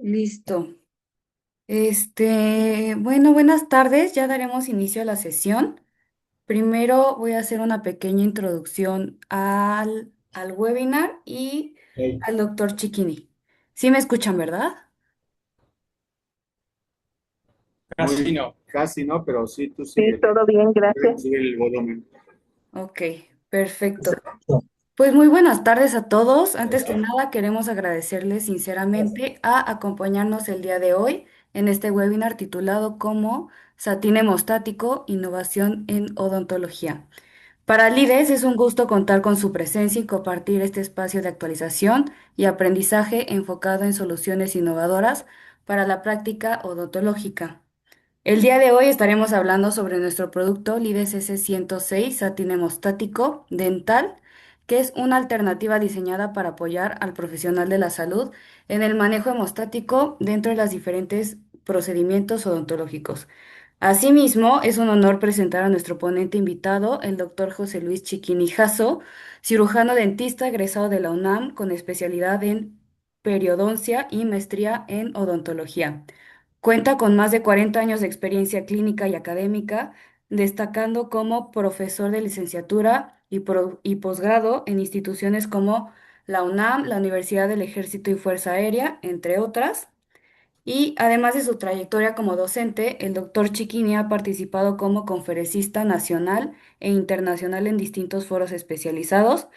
Listo. Bueno, buenas tardes. Ya daremos inicio a la sesión. Primero voy a hacer una pequeña introducción al webinar y Hey. al doctor Chiquini. ¿Sí me escuchan, verdad? Casi no. Casi no, pero sí, tú Sí, sigue. todo bien, Puedes gracias. subir el volumen. Ok, perfecto. Pues muy buenas tardes a todos. Antes que nada, queremos agradecerles sinceramente a acompañarnos el día de hoy en este webinar titulado como Satín hemostático, innovación en odontología. Para Lides es un gusto contar con su presencia y compartir este espacio de actualización y aprendizaje enfocado en soluciones innovadoras para la práctica odontológica. El día de hoy estaremos hablando sobre nuestro producto Lides S106 Satin hemostático dental, que es una alternativa diseñada para apoyar al profesional de la salud en el manejo hemostático dentro de los diferentes procedimientos odontológicos. Asimismo, es un honor presentar a nuestro ponente invitado, el doctor José Luis Chiquini Jasso, cirujano dentista egresado de la UNAM con especialidad en periodoncia y maestría en odontología. Cuenta con más de 40 años de experiencia clínica y académica, destacando como profesor de licenciatura y posgrado en instituciones como la UNAM, la Universidad del Ejército y Fuerza Aérea, entre otras. Y además de su trayectoria como docente, el doctor Chiquini ha participado como conferencista nacional e internacional en distintos foros especializados,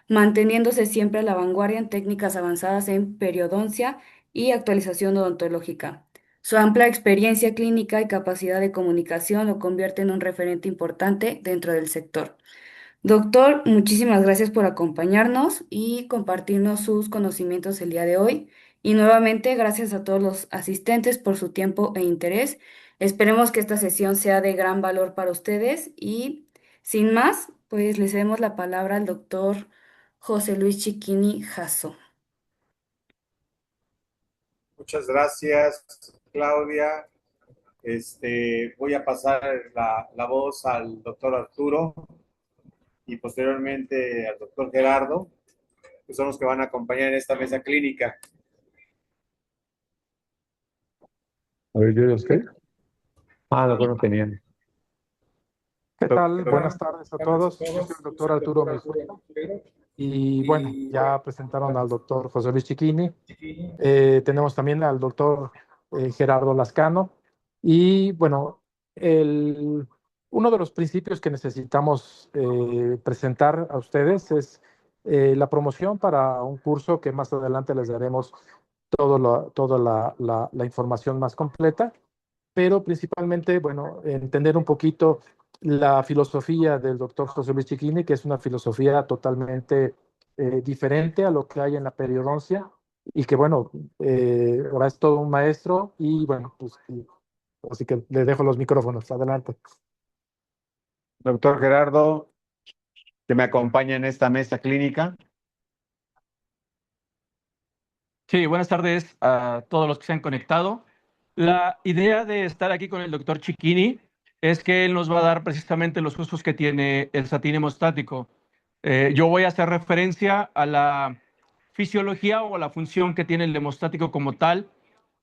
manteniéndose siempre a la vanguardia en técnicas avanzadas en periodoncia y actualización odontológica. Su amplia experiencia clínica y capacidad de comunicación lo convierte en un referente importante dentro del sector. Doctor, muchísimas gracias por acompañarnos y compartirnos sus conocimientos el día de hoy. Y nuevamente, gracias a todos los asistentes por su tiempo e interés. Esperemos que esta sesión sea de gran valor para ustedes y sin más, pues le cedemos la palabra al doctor José Luis Chiquini Jasso. Muchas gracias, Claudia. Voy a pasar la voz al doctor Arturo y posteriormente al doctor Gerardo, que son los que van a acompañar en esta mesa clínica. A ver, ¿yo ya estoy? Ah, no, no tenían. ¿Qué tal? Buenas tardes a todos. Yo soy el doctor Arturo Mejía y bueno, ya presentaron al doctor José Luis Chiquini. Tenemos también al doctor Gerardo Lascano y bueno, el, uno de los principios que necesitamos presentar a ustedes es la promoción para un curso que más adelante les daremos toda la información más completa, pero principalmente, bueno, entender un poquito la filosofía del doctor José Luis Chiquini, que es una filosofía totalmente diferente a lo que hay en la periodoncia y que, bueno, ahora es todo un maestro y, bueno, pues así que le dejo los micrófonos. Adelante. Doctor Gerardo, que me acompaña en esta mesa clínica. Sí, buenas tardes a todos los que se han conectado. La idea de estar aquí con el doctor Chiquini es que él nos va a dar precisamente los usos que tiene el satín hemostático. Yo voy a hacer referencia a la fisiología o a la función que tiene el hemostático como tal,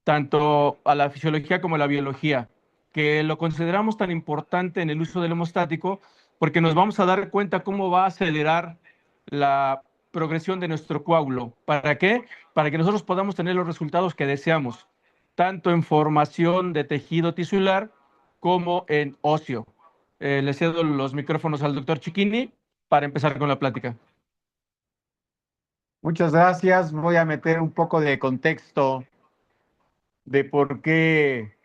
tanto a la fisiología como a la biología, que lo consideramos tan importante en el uso del hemostático porque nos vamos a dar cuenta cómo va a acelerar la progresión de nuestro coágulo. ¿Para qué? Para que nosotros podamos tener los resultados que deseamos, tanto en formación de tejido tisular como en óseo. Le cedo los micrófonos al doctor Chiquini para empezar con la plática. Muchas gracias. Voy a meter un poco de contexto de por qué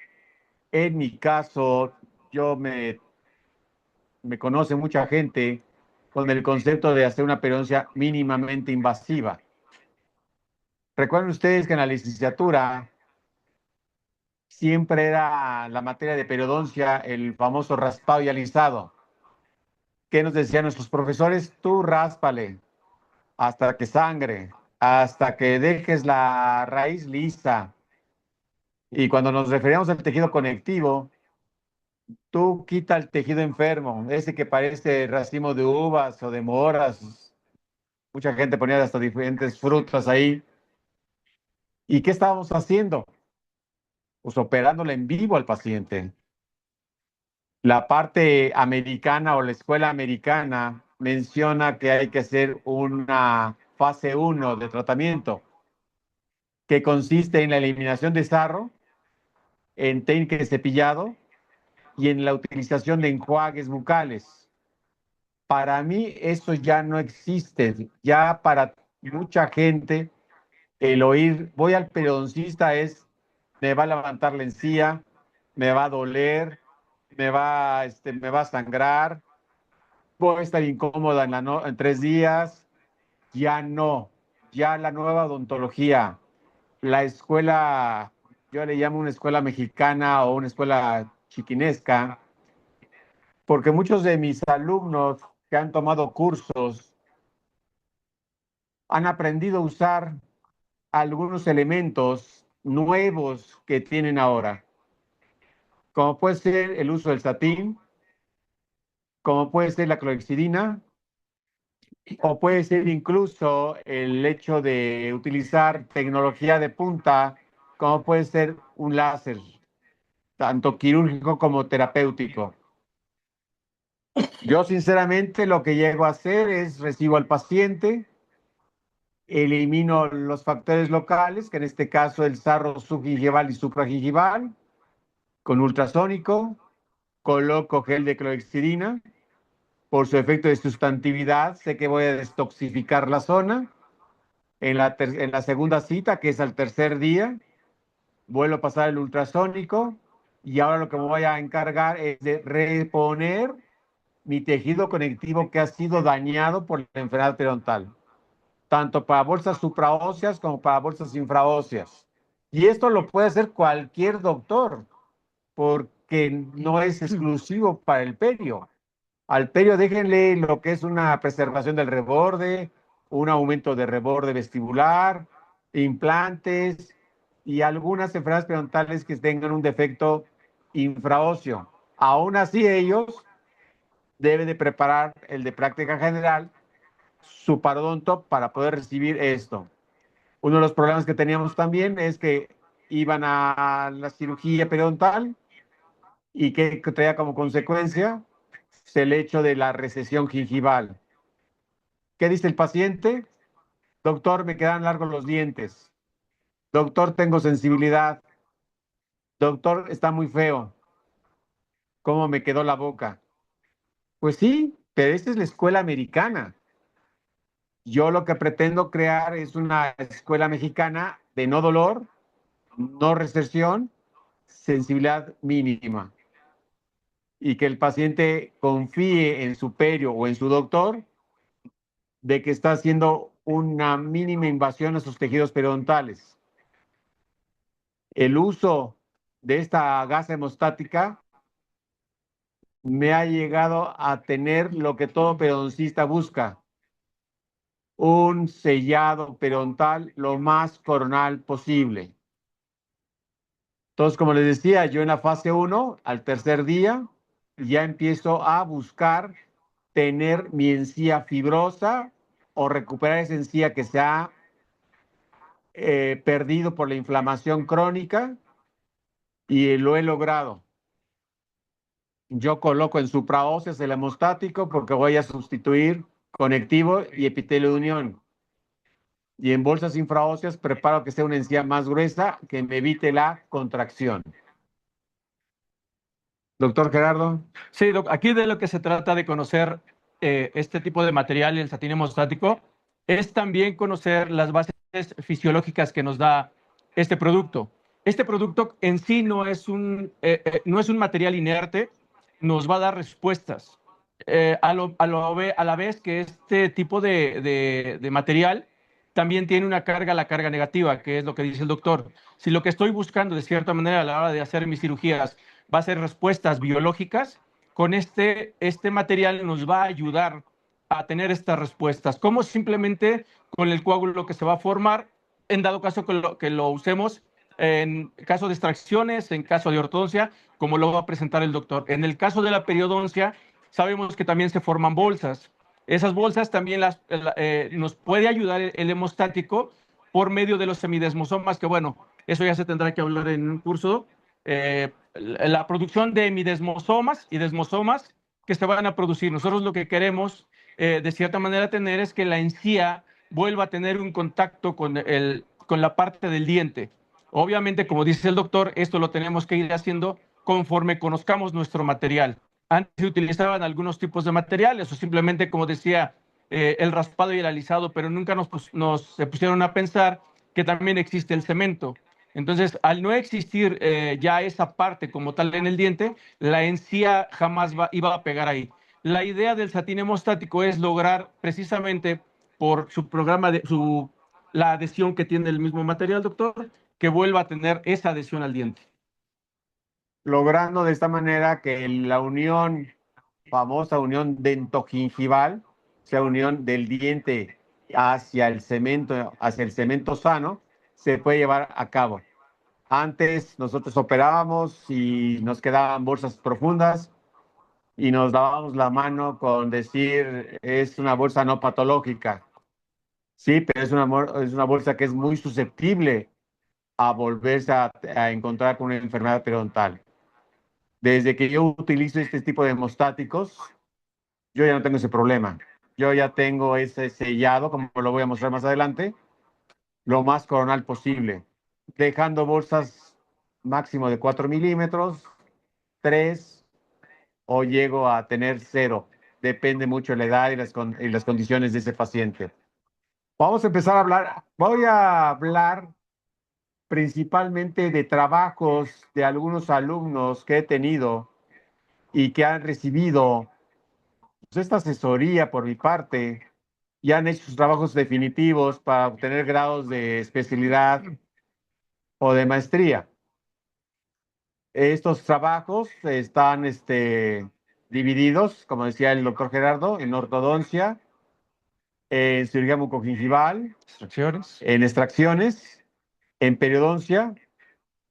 en mi caso me conoce mucha gente con el concepto de hacer una periodoncia mínimamente invasiva. Recuerden ustedes que en la licenciatura siempre era la materia de periodoncia el famoso raspado y alisado. ¿Qué nos decían nuestros profesores? Tú ráspale hasta que sangre, hasta que dejes la raíz lisa. Y cuando nos referíamos al tejido conectivo, tú quita el tejido enfermo, ese que parece racimo de uvas o de moras. Mucha gente ponía hasta diferentes frutas ahí. ¿Y qué estábamos haciendo? pues operándola en vivo al paciente. La parte americana o la escuela americana menciona que hay que hacer una fase 1 de tratamiento que consiste en la eliminación de sarro, en técnica de cepillado y en la utilización de enjuagues bucales. Para mí eso ya no existe. Ya para mucha gente el oír voy al periodoncista es me va a levantar la encía, me va a doler, me va a sangrar, voy a estar incómoda en 3 días. Ya no, ya la nueva odontología, la escuela, yo le llamo una escuela mexicana o una escuela chiquinesca, porque muchos de mis alumnos que han tomado cursos han aprendido a usar algunos elementos nuevos que tienen ahora, como puede ser el uso del satín, como puede ser la clorhexidina, o puede ser incluso el hecho de utilizar tecnología de punta, como puede ser un láser, tanto quirúrgico como terapéutico. Yo sinceramente lo que llego a hacer es recibo al paciente, elimino los factores locales, que en este caso el sarro subgingival y supragingival, con ultrasónico, coloco gel de clorhexidina. Por su efecto de sustantividad, sé que voy a destoxificar la zona. En la segunda cita, que es al tercer día, vuelvo a pasar el ultrasónico y ahora lo que me voy a encargar es de reponer mi tejido conectivo que ha sido dañado por la enfermedad periodontal, tanto para bolsas supraóseas como para bolsas infraóseas. Y esto lo puede hacer cualquier doctor, porque no es exclusivo para el perio. Al perio déjenle lo que es una preservación del reborde, un aumento de reborde vestibular, implantes y algunas enfermedades periodontales que tengan un defecto infraóseo. Aún así ellos deben de preparar el de práctica general, su parodonto, para poder recibir esto. Uno de los problemas que teníamos también es que iban a la cirugía periodontal y que traía como consecuencia el hecho de la recesión gingival. ¿Qué dice el paciente? Doctor, me quedan largos los dientes. Doctor, tengo sensibilidad. Doctor, está muy feo. ¿Cómo me quedó la boca? Pues sí, pero esta es la escuela americana. Yo lo que pretendo crear es una escuela mexicana de no dolor, no recesión, sensibilidad mínima. Y que el paciente confíe en su perio o en su doctor de que está haciendo una mínima invasión a sus tejidos periodontales. El uso de esta gasa hemostática me ha llegado a tener lo que todo periodoncista busca, un sellado periodontal lo más coronal posible. Entonces, como les decía, yo en la fase 1, al tercer día, ya empiezo a buscar tener mi encía fibrosa o recuperar esa encía que se ha perdido por la inflamación crónica y lo he logrado. Yo coloco en supraóseas el hemostático porque voy a sustituir conectivo y epitelio de unión. Y en bolsas infraóseas preparo que sea una encía más gruesa que me evite la contracción. Doctor Gerardo. Sí, aquí de lo que se trata de conocer este tipo de material, el satín hemostático, es también conocer las bases fisiológicas que nos da este producto. Este producto en sí no es un material inerte, nos va a dar respuestas. A la vez que este tipo de material también tiene una carga, la carga negativa, que es lo que dice el doctor. Si lo que estoy buscando de cierta manera a la hora de hacer mis cirugías va a ser respuestas biológicas, con este material nos va a ayudar a tener estas respuestas, como simplemente con el coágulo que se va a formar, en dado caso que lo usemos en caso de extracciones, en caso de ortodoncia, como lo va a presentar el doctor. En el caso de la periodoncia, sabemos que también se forman bolsas. Esas bolsas también nos puede ayudar el hemostático por medio de los semidesmosomas, que bueno, eso ya se tendrá que hablar en un curso, la producción de midesmosomas y desmosomas que se van a producir. Nosotros lo que queremos, de cierta manera, tener es que la encía vuelva a tener un contacto con la parte del diente. Obviamente, como dice el doctor, esto lo tenemos que ir haciendo conforme conozcamos nuestro material. Antes se utilizaban algunos tipos de materiales o simplemente, como decía, el raspado y el alisado, pero nunca se pusieron a pensar que también existe el cemento. Entonces, al no existir ya esa parte como tal en el diente, la encía jamás iba a pegar ahí. La idea del satín hemostático es lograr precisamente por su programa la adhesión que tiene el mismo material, doctor, que vuelva a tener esa adhesión al diente. Logrando de esta manera que la unión, famosa unión dentogingival, sea unión del diente hacia el cemento sano, se puede llevar a cabo. Antes nosotros operábamos y nos quedaban bolsas profundas y nos dábamos la mano con decir es una bolsa no patológica. Sí, pero es una bolsa que es muy susceptible a volverse a encontrar con una enfermedad periodontal. Desde que yo utilizo este tipo de hemostáticos, yo ya no tengo ese problema. Yo ya tengo ese sellado, como lo voy a mostrar más adelante, lo más coronal posible, dejando bolsas máximo de 4 milímetros, 3 o llego a tener 0. Depende mucho de la edad y las condiciones de ese paciente. Vamos a empezar a hablar. Voy a hablar principalmente de trabajos de algunos alumnos que he tenido y que han recibido pues, esta asesoría por mi parte y han hecho sus trabajos definitivos para obtener grados de especialidad o de maestría. Estos trabajos están divididos, como decía el doctor Gerardo, en ortodoncia, en cirugía bucogingival, en extracciones, en periodoncia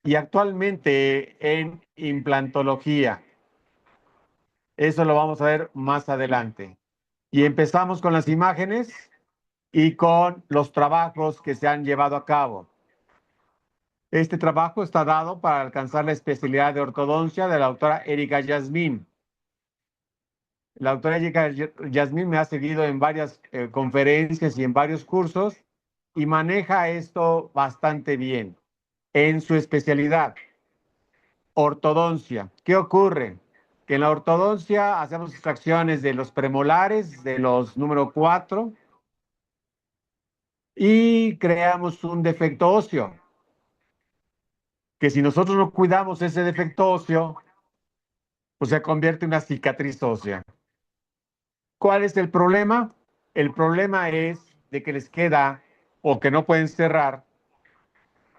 y actualmente en implantología. Eso lo vamos a ver más adelante. Y empezamos con las imágenes y con los trabajos que se han llevado a cabo. Este trabajo está dado para alcanzar la especialidad de ortodoncia de la doctora Erika Yasmín. La doctora Erika Yasmín me ha seguido en varias conferencias y en varios cursos y maneja esto bastante bien en su especialidad, ortodoncia. ¿Qué ocurre? Que en la ortodoncia hacemos extracciones de los premolares, de los número 4, y creamos un defecto óseo, que si nosotros no cuidamos ese defecto óseo, pues se convierte en una cicatriz ósea. ¿Cuál es el problema? El problema es de que les queda o que no pueden cerrar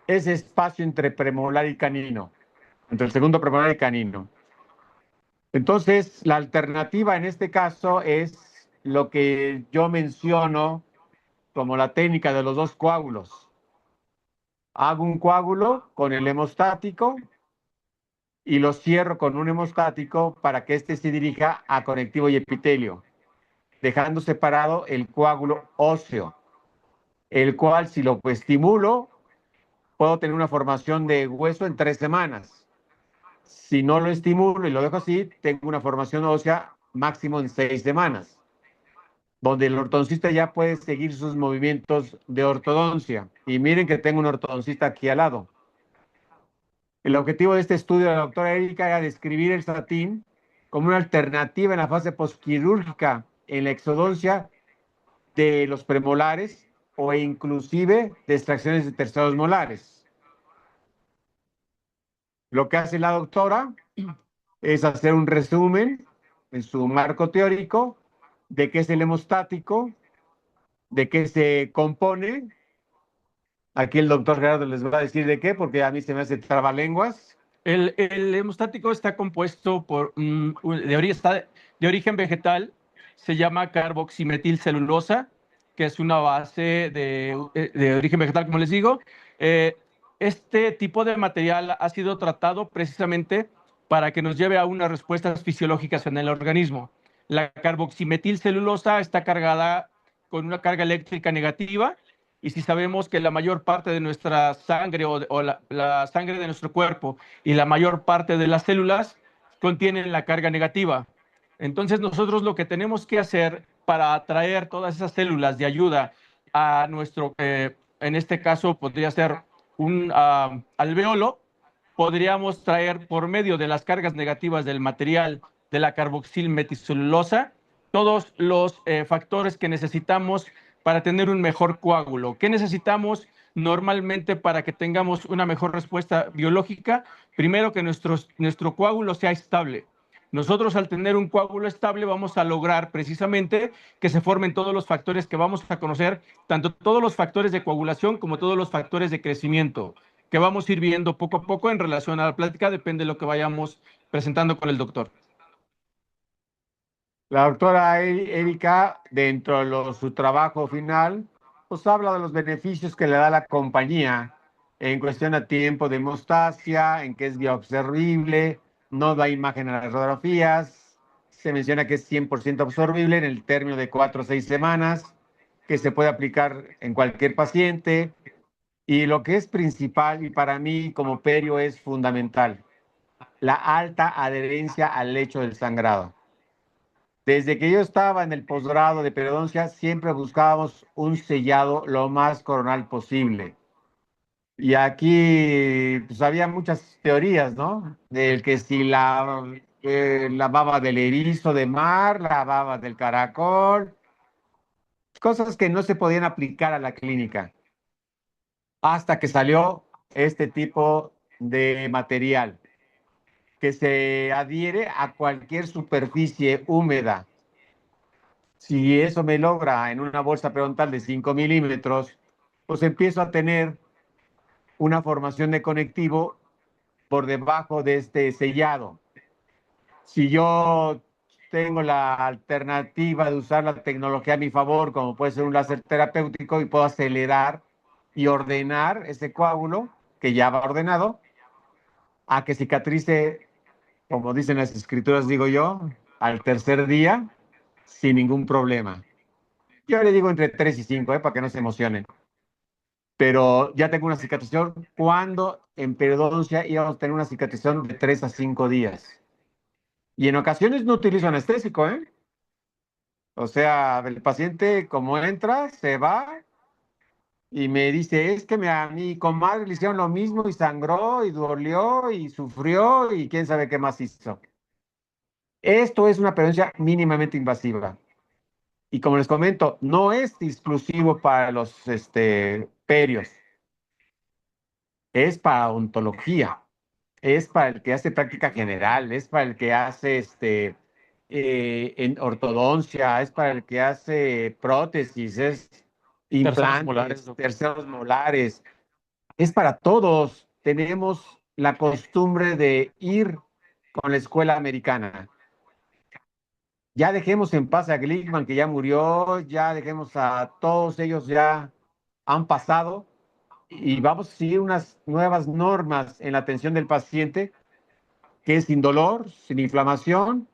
ese espacio entre premolar y canino, entre el segundo premolar y canino. Entonces, la alternativa en este caso es lo que yo menciono como la técnica de los dos coágulos. Hago un coágulo con el hemostático y lo cierro con un hemostático para que éste se dirija a conectivo y epitelio, dejando separado el coágulo óseo, el cual si lo estimulo, puedo tener una formación de hueso en 3 semanas. Si no lo estimulo y lo dejo así, tengo una formación ósea máximo en 6 semanas, donde el ortodoncista ya puede seguir sus movimientos de ortodoncia. Y miren que tengo un ortodoncista aquí al lado. El objetivo de este estudio de la doctora Erika era describir el satín como una alternativa en la fase posquirúrgica en la exodoncia de los premolares o inclusive de extracciones de terceros molares. Lo que hace la doctora es hacer un resumen en su marco teórico de qué es el hemostático, de qué se compone. Aquí el doctor Gerardo les va a decir de qué, porque a mí se me hace trabalenguas. El hemostático está compuesto de origen vegetal, se llama carboximetilcelulosa, que es una base de origen vegetal, como les digo. Este tipo de material ha sido tratado precisamente para que nos lleve a unas respuestas fisiológicas en el organismo. La carboximetilcelulosa está cargada con una carga eléctrica negativa Y si sabemos que la mayor parte de nuestra sangre o la sangre de nuestro cuerpo y la mayor parte de las células contienen la carga negativa. Entonces nosotros lo que tenemos que hacer para atraer todas esas células de ayuda a nuestro, en este caso podría ser un alveolo, podríamos traer por medio de las cargas negativas del material de la carboxilmeticelulosa todos los factores que necesitamos para tener un mejor coágulo. ¿Qué necesitamos normalmente para que tengamos una mejor respuesta biológica? Primero, que nuestro coágulo sea estable. Nosotros al tener un coágulo estable vamos a lograr precisamente que se formen todos los factores que vamos a conocer, tanto todos los factores de coagulación como todos los factores de crecimiento, que vamos a ir viendo poco a poco en relación a la plática, depende de lo que vayamos presentando con el doctor. La doctora Erika, dentro de su trabajo final, pues habla de los beneficios que le da la compañía en cuestión a tiempo de hemostasia, en que es bioabsorbible, no da imagen a las radiografías, se menciona que es 100% absorbible en el término de 4 o 6 semanas, que se puede aplicar en cualquier paciente, y lo que es principal y para mí como perio es fundamental, la alta adherencia al lecho del sangrado. Desde que yo estaba en el posgrado de periodoncia, siempre buscábamos un sellado lo más coronal posible. Y aquí pues, había muchas teorías, ¿no? Del que si la baba del erizo de mar, la baba del caracol, cosas que no se podían aplicar a la clínica, hasta que salió este tipo de material que se adhiere a cualquier superficie húmeda. Si eso me logra en una bolsa periodontal de 5 milímetros, pues empiezo a tener una formación de conectivo por debajo de este sellado. Si yo tengo la alternativa de usar la tecnología a mi favor, como puede ser un láser terapéutico, y puedo acelerar y ordenar ese coágulo, que ya va ordenado, a que cicatrice, como dicen las escrituras, digo yo, al tercer día, sin ningún problema. Yo le digo entre 3 y 5, para que no se emocionen. Pero ya tengo una cicatrización cuando en periodoncia íbamos a tener una cicatrización de 3 a 5 días. Y en ocasiones no utilizo anestésico, ¿eh? O sea, el paciente como entra, se va y me dice, es que a mi comadre le hicieron lo mismo y sangró y dolió y sufrió y quién sabe qué más hizo. Esto es una periodoncia mínimamente invasiva. Y como les comento, no es exclusivo para los perios, es para odontología, es para el que hace práctica general, es para el que hace en ortodoncia, es para el que hace prótesis, es Terceros molares, implantes, doctor. terceros molares, es para todos. Tenemos la costumbre de ir con la escuela americana. Ya dejemos en paz a Glickman, que ya murió, ya dejemos a todos ellos, ya han pasado, y vamos a seguir unas nuevas normas en la atención del paciente, que es sin dolor, sin inflamación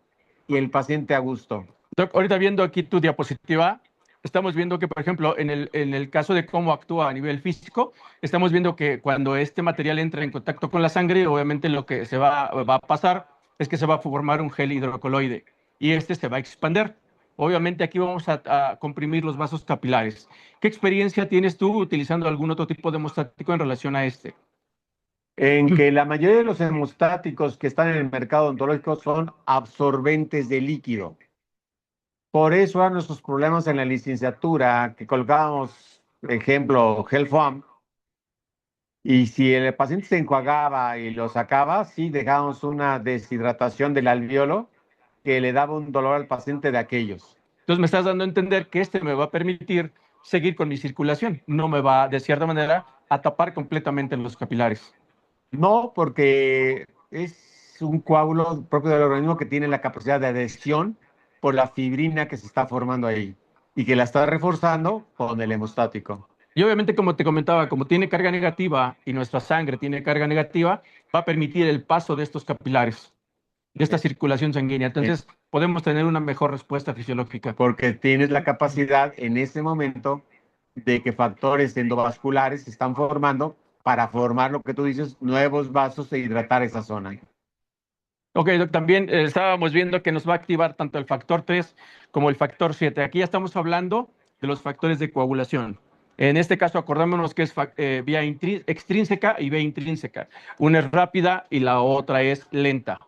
y el paciente a gusto. Doc, ahorita viendo aquí tu diapositiva, estamos viendo que, por ejemplo, en el caso de cómo actúa a nivel físico, estamos viendo que cuando este material entra en contacto con la sangre, obviamente lo que va a pasar es que se va a formar un gel hidrocoloide y este se va a expander. Obviamente aquí vamos a comprimir los vasos capilares. ¿Qué experiencia tienes tú utilizando algún otro tipo de hemostático en relación a este? En que la mayoría de los hemostáticos que están en el mercado odontológico son absorbentes de líquido. Por eso eran nuestros problemas en la licenciatura, que colocábamos, ejemplo, gel foam, y si el paciente se enjuagaba y lo sacaba, sí dejábamos una deshidratación del alveolo que le daba un dolor al paciente de aquellos. Entonces me estás dando a entender que este me va a permitir seguir con mi circulación, no me va, de cierta manera, a tapar completamente los capilares. No, porque es un coágulo propio del organismo que tiene la capacidad de adhesión por la fibrina que se está formando ahí y que la está reforzando con el hemostático. Y obviamente, como te comentaba, como tiene carga negativa y nuestra sangre tiene carga negativa, va a permitir el paso de estos capilares, de esta circulación sanguínea. Entonces, podemos tener una mejor respuesta fisiológica. Porque tienes la capacidad en ese momento de que factores endovasculares se están formando para formar lo que tú dices, nuevos vasos e hidratar esa zona. Ok, Doc, también estábamos viendo que nos va a activar tanto el factor 3 como el factor 7. Aquí ya estamos hablando de los factores de coagulación. En este caso, acordémonos que es vía extrínseca y vía intrínseca. Una es rápida y la otra es lenta.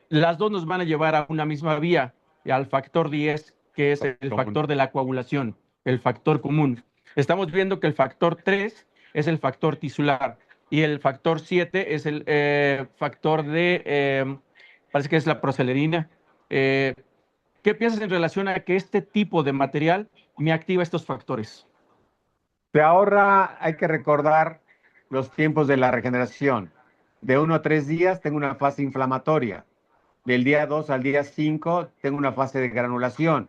Las dos nos van a llevar a una misma vía, y al factor 10, que es el factor de la coagulación, el factor común. Estamos viendo que el factor 3 es el factor tisular y el factor 7 es el factor parece que es la procelerina. Eh, ¿Qué piensas en relación a que este tipo de material me activa estos factores? Te ahorra, hay que recordar los tiempos de la regeneración. De 1 a 3 días tengo una fase inflamatoria. Del día 2 al día 5 tengo una fase de granulación.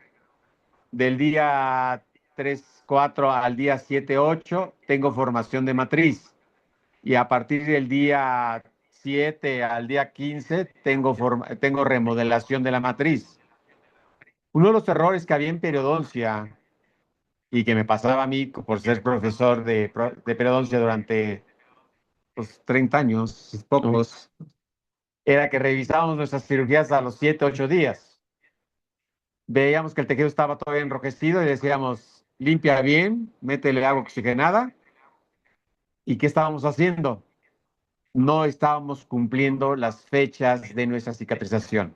Del día 3 4 al día 7 8 tengo formación de matriz. Y a partir del día 7 al día 15 tengo remodelación de la matriz. Uno de los errores que había en periodoncia y que me pasaba a mí por ser profesor de periodoncia durante 30 años, pocos, era que revisábamos nuestras cirugías a los 7 8 días. Veíamos que el tejido estaba todavía enrojecido y decíamos, limpia bien, métele agua oxigenada. ¿Y qué estábamos haciendo? No estábamos cumpliendo las fechas de nuestra cicatrización.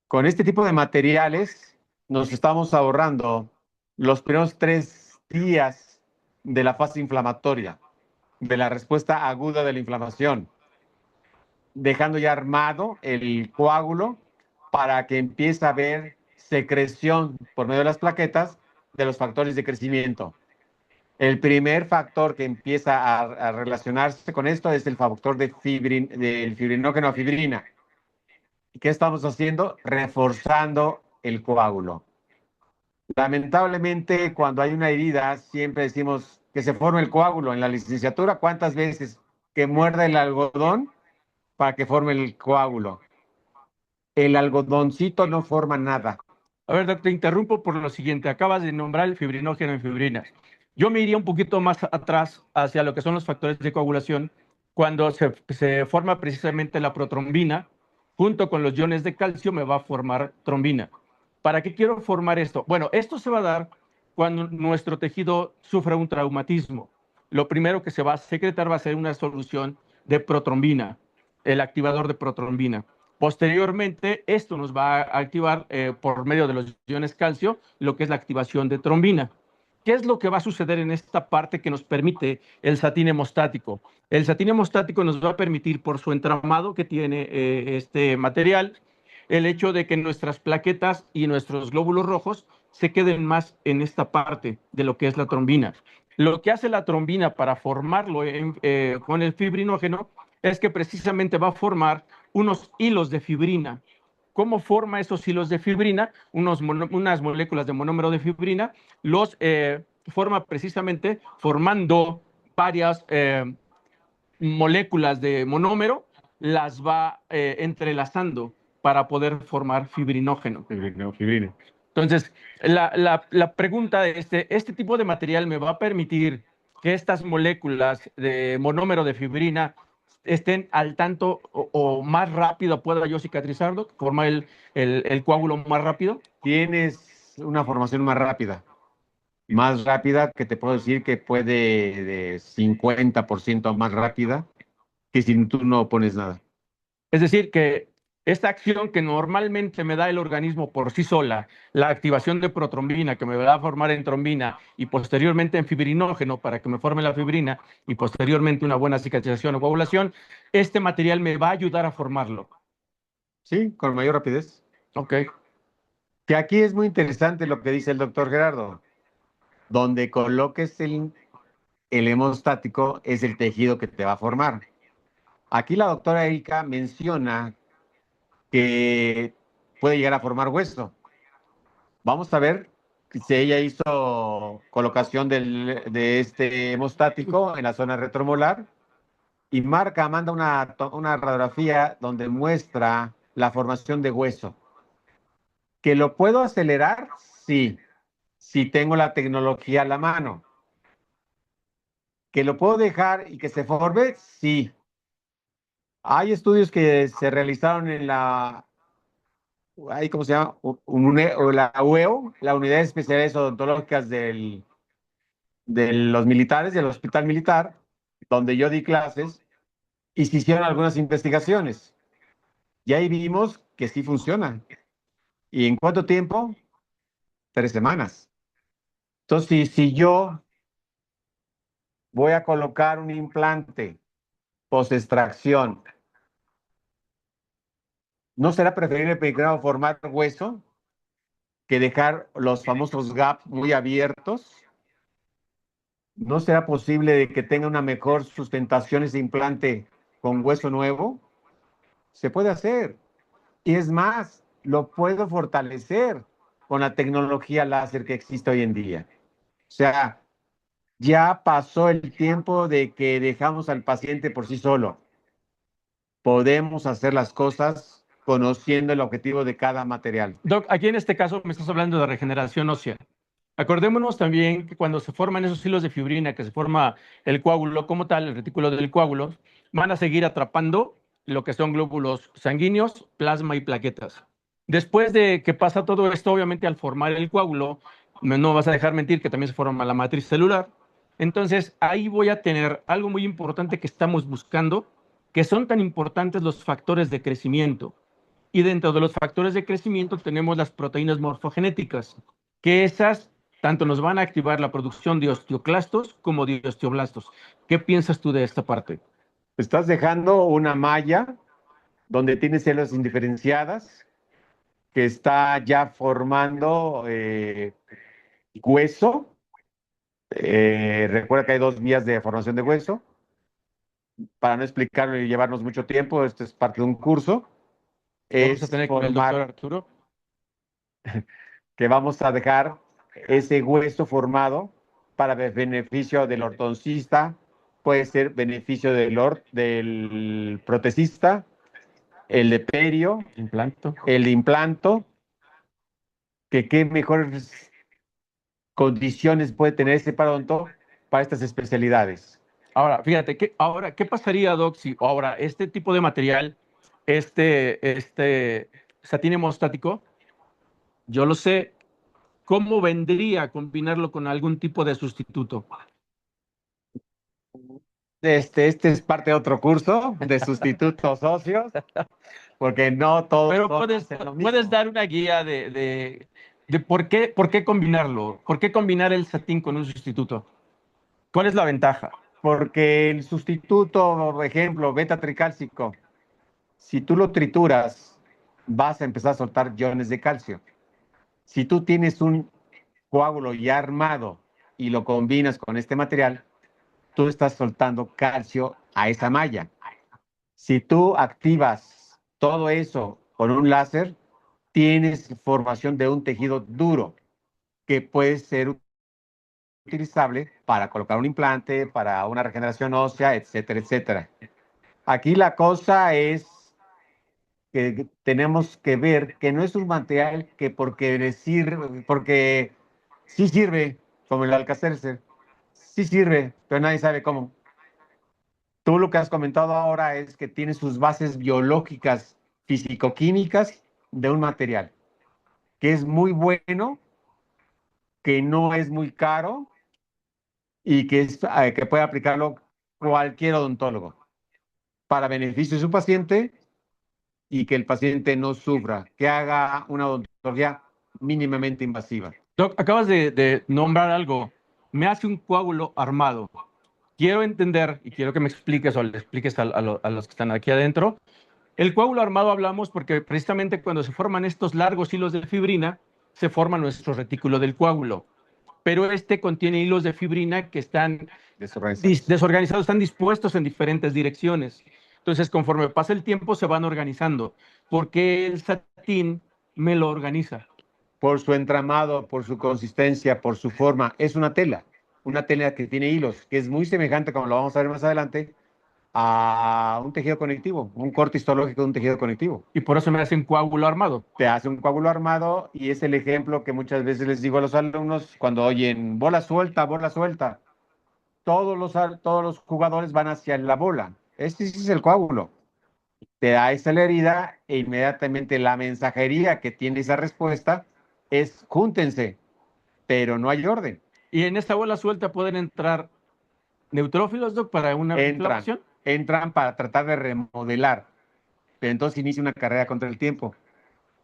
Con este tipo de materiales nos estamos ahorrando los primeros 3 días de la fase inflamatoria, de la respuesta aguda de la inflamación, dejando ya armado el coágulo para que empiece a haber secreción por medio de las plaquetas de los factores de crecimiento. El primer factor que empieza a relacionarse con esto es el factor del fibrinógeno a fibrina. ¿Y qué estamos haciendo? Reforzando el coágulo. Lamentablemente, cuando hay una herida, siempre decimos que se forme el coágulo. En la licenciatura, ¿cuántas veces que muerda el algodón para que forme el coágulo? El algodoncito no forma nada. A ver, Doc, te interrumpo por lo siguiente. Acabas de nombrar el fibrinógeno en fibrina. Yo me iría un poquito más atrás hacia lo que son los factores de coagulación cuando se forma precisamente la protrombina. Junto con los iones de calcio me va a formar trombina. ¿Para qué quiero formar esto? Bueno, esto se va a dar cuando nuestro tejido sufre un traumatismo. Lo primero que se va a secretar va a ser una solución de protrombina, el activador de protrombina. Posteriormente, esto nos va a activar por medio de los iones calcio lo que es la activación de trombina. ¿Qué es lo que va a suceder en esta parte que nos permite el satín hemostático? El satín hemostático nos va a permitir, por su entramado que tiene este material, el hecho de que nuestras plaquetas y nuestros glóbulos rojos se queden más en esta parte de lo que es la trombina. Lo que hace la trombina para formarlo con el fibrinógeno es que precisamente va a formar unos hilos de fibrina. ¿Cómo forma esos hilos de fibrina? Unas moléculas de monómero de fibrina los forma precisamente formando varias moléculas de monómero, las va entrelazando para poder formar fibrinógeno. Fibrina. Entonces, la pregunta de este tipo de material me va a permitir que estas moléculas de monómero de fibrina estén al tanto o más rápido pueda yo cicatrizarlo, formar el coágulo más rápido. Tienes una formación más rápida que te puedo decir que puede de 50% más rápida que si tú no pones nada. Es decir, que esta acción que normalmente me da el organismo por sí sola, la activación de protrombina que me va a formar en trombina y posteriormente en fibrinógeno para que me forme la fibrina y posteriormente una buena cicatrización o coagulación, este material me va a ayudar a formarlo. Sí, con mayor rapidez. Ok. Que aquí es muy interesante lo que dice el doctor Gerardo. Donde coloques el hemostático es el tejido que te va a formar. Aquí la doctora Erika menciona que puede llegar a formar hueso. Vamos a ver si ella hizo colocación de este hemostático en la zona retromolar y manda una radiografía donde muestra la formación de hueso. ¿Que lo puedo acelerar? Sí. si tengo la tecnología a la mano. ¿Que lo puedo dejar y que se forme? Sí. Hay estudios que se realizaron en la, ahí, ¿cómo se llama? O la UEO, la Unidad de Especialidades Odontológicas de los militares, del Hospital Militar, donde yo di clases, y se hicieron algunas investigaciones. Y ahí vimos que sí funciona. ¿Y en cuánto tiempo? 3 semanas. Entonces, si yo voy a colocar un implante post-extracción, ¿no será preferible primero formar hueso que dejar los famosos gaps muy abiertos? ¿No será posible de que tenga una mejor sustentación ese implante con hueso nuevo? Se puede hacer. Y es más, lo puedo fortalecer con la tecnología láser que existe hoy en día. O sea, ya pasó el tiempo de que dejamos al paciente por sí solo. Podemos hacer las cosas conociendo el objetivo de cada material. Doc, aquí en este caso me estás hablando de regeneración ósea. Acordémonos también que cuando se forman esos hilos de fibrina, que se forma el coágulo como tal, el retículo del coágulo, van a seguir atrapando lo que son glóbulos sanguíneos, plasma y plaquetas. Después de que pasa todo esto, obviamente al formar el coágulo, no vas a dejar mentir que también se forma la matriz celular. Entonces ahí voy a tener algo muy importante que estamos buscando, que son tan importantes los factores de crecimiento. Y dentro de los factores de crecimiento tenemos las proteínas morfogenéticas, que esas tanto nos van a activar la producción de osteoclastos como de osteoblastos. ¿Qué piensas tú de esta parte? Estás dejando una malla donde tienes células indiferenciadas que está ya formando hueso. Recuerda que hay 2 vías de formación de hueso. Para no explicarlo y llevarnos mucho tiempo, esto es parte de un curso. Lo vamos a Es tener con el doctor formar Arturo. que vamos a dejar ese hueso formado para beneficio del ortodoncista, puede ser beneficio del protecista, el de perio, Implanto. el de implanto, que qué mejores condiciones puede tener ese parodonto para estas especialidades. Ahora, fíjate, ¿qué pasaría, Doc, si ahora este tipo de material, este satín hemostático, yo lo sé, ¿cómo vendría a combinarlo con algún tipo de sustituto? Este es parte de otro curso de sustitutos óseos, porque no todos Pero puedes, hacen lo puedes mismo. dar una guía de por qué combinarlo, por qué combinar el satín con un sustituto. ¿Cuál es la ventaja? Porque el sustituto, por ejemplo, beta tricálcico, si tú lo trituras, vas a empezar a soltar iones de calcio. Si tú tienes un coágulo ya armado y lo combinas con este material, tú estás soltando calcio a esa malla. Si tú activas todo eso con un láser, tienes formación de un tejido duro que puede ser utilizable para colocar un implante, para una regeneración ósea, etcétera, etcétera. Aquí la cosa es que tenemos que ver que no es un material que porque sí sirve, como el Alcacelser, sí sirve, pero nadie sabe cómo. Tú lo que has comentado ahora es que tiene sus bases biológicas, físico-químicas de un material que es muy bueno, que no es muy caro y que puede aplicarlo cualquier odontólogo para beneficio de su paciente y que el paciente no sufra, que haga una odontología mínimamente invasiva. Doc, acabas de nombrar algo. Me hace un coágulo armado. Quiero entender y quiero que me expliques o le expliques a los que están aquí adentro. El coágulo armado hablamos porque precisamente cuando se forman estos largos hilos de fibrina, se forma nuestro retículo del coágulo. Pero este contiene hilos de fibrina que están Desorganizados. desorganizados, están dispuestos en diferentes direcciones. Entonces, conforme pasa el tiempo, se van organizando. Porque el satín me lo organiza. Por su entramado, por su consistencia, por su forma, es una tela que tiene hilos, que es muy semejante, como lo vamos a ver más adelante, a un tejido conectivo, un corte histológico de un tejido conectivo. Y por eso me hacen coágulo armado. Te hace un coágulo armado y es el ejemplo que muchas veces les digo a los alumnos cuando oyen bola suelta, bola suelta. Todos los jugadores van hacia la bola. Este sí es el coágulo. Te da esa la herida e inmediatamente la mensajería que tiene esa respuesta es júntense, pero no hay orden. Y en esta bola suelta pueden entrar neutrófilos, Doc, para una Entran, inflamación. entran para tratar de remodelar, pero entonces inicia una carrera contra el tiempo.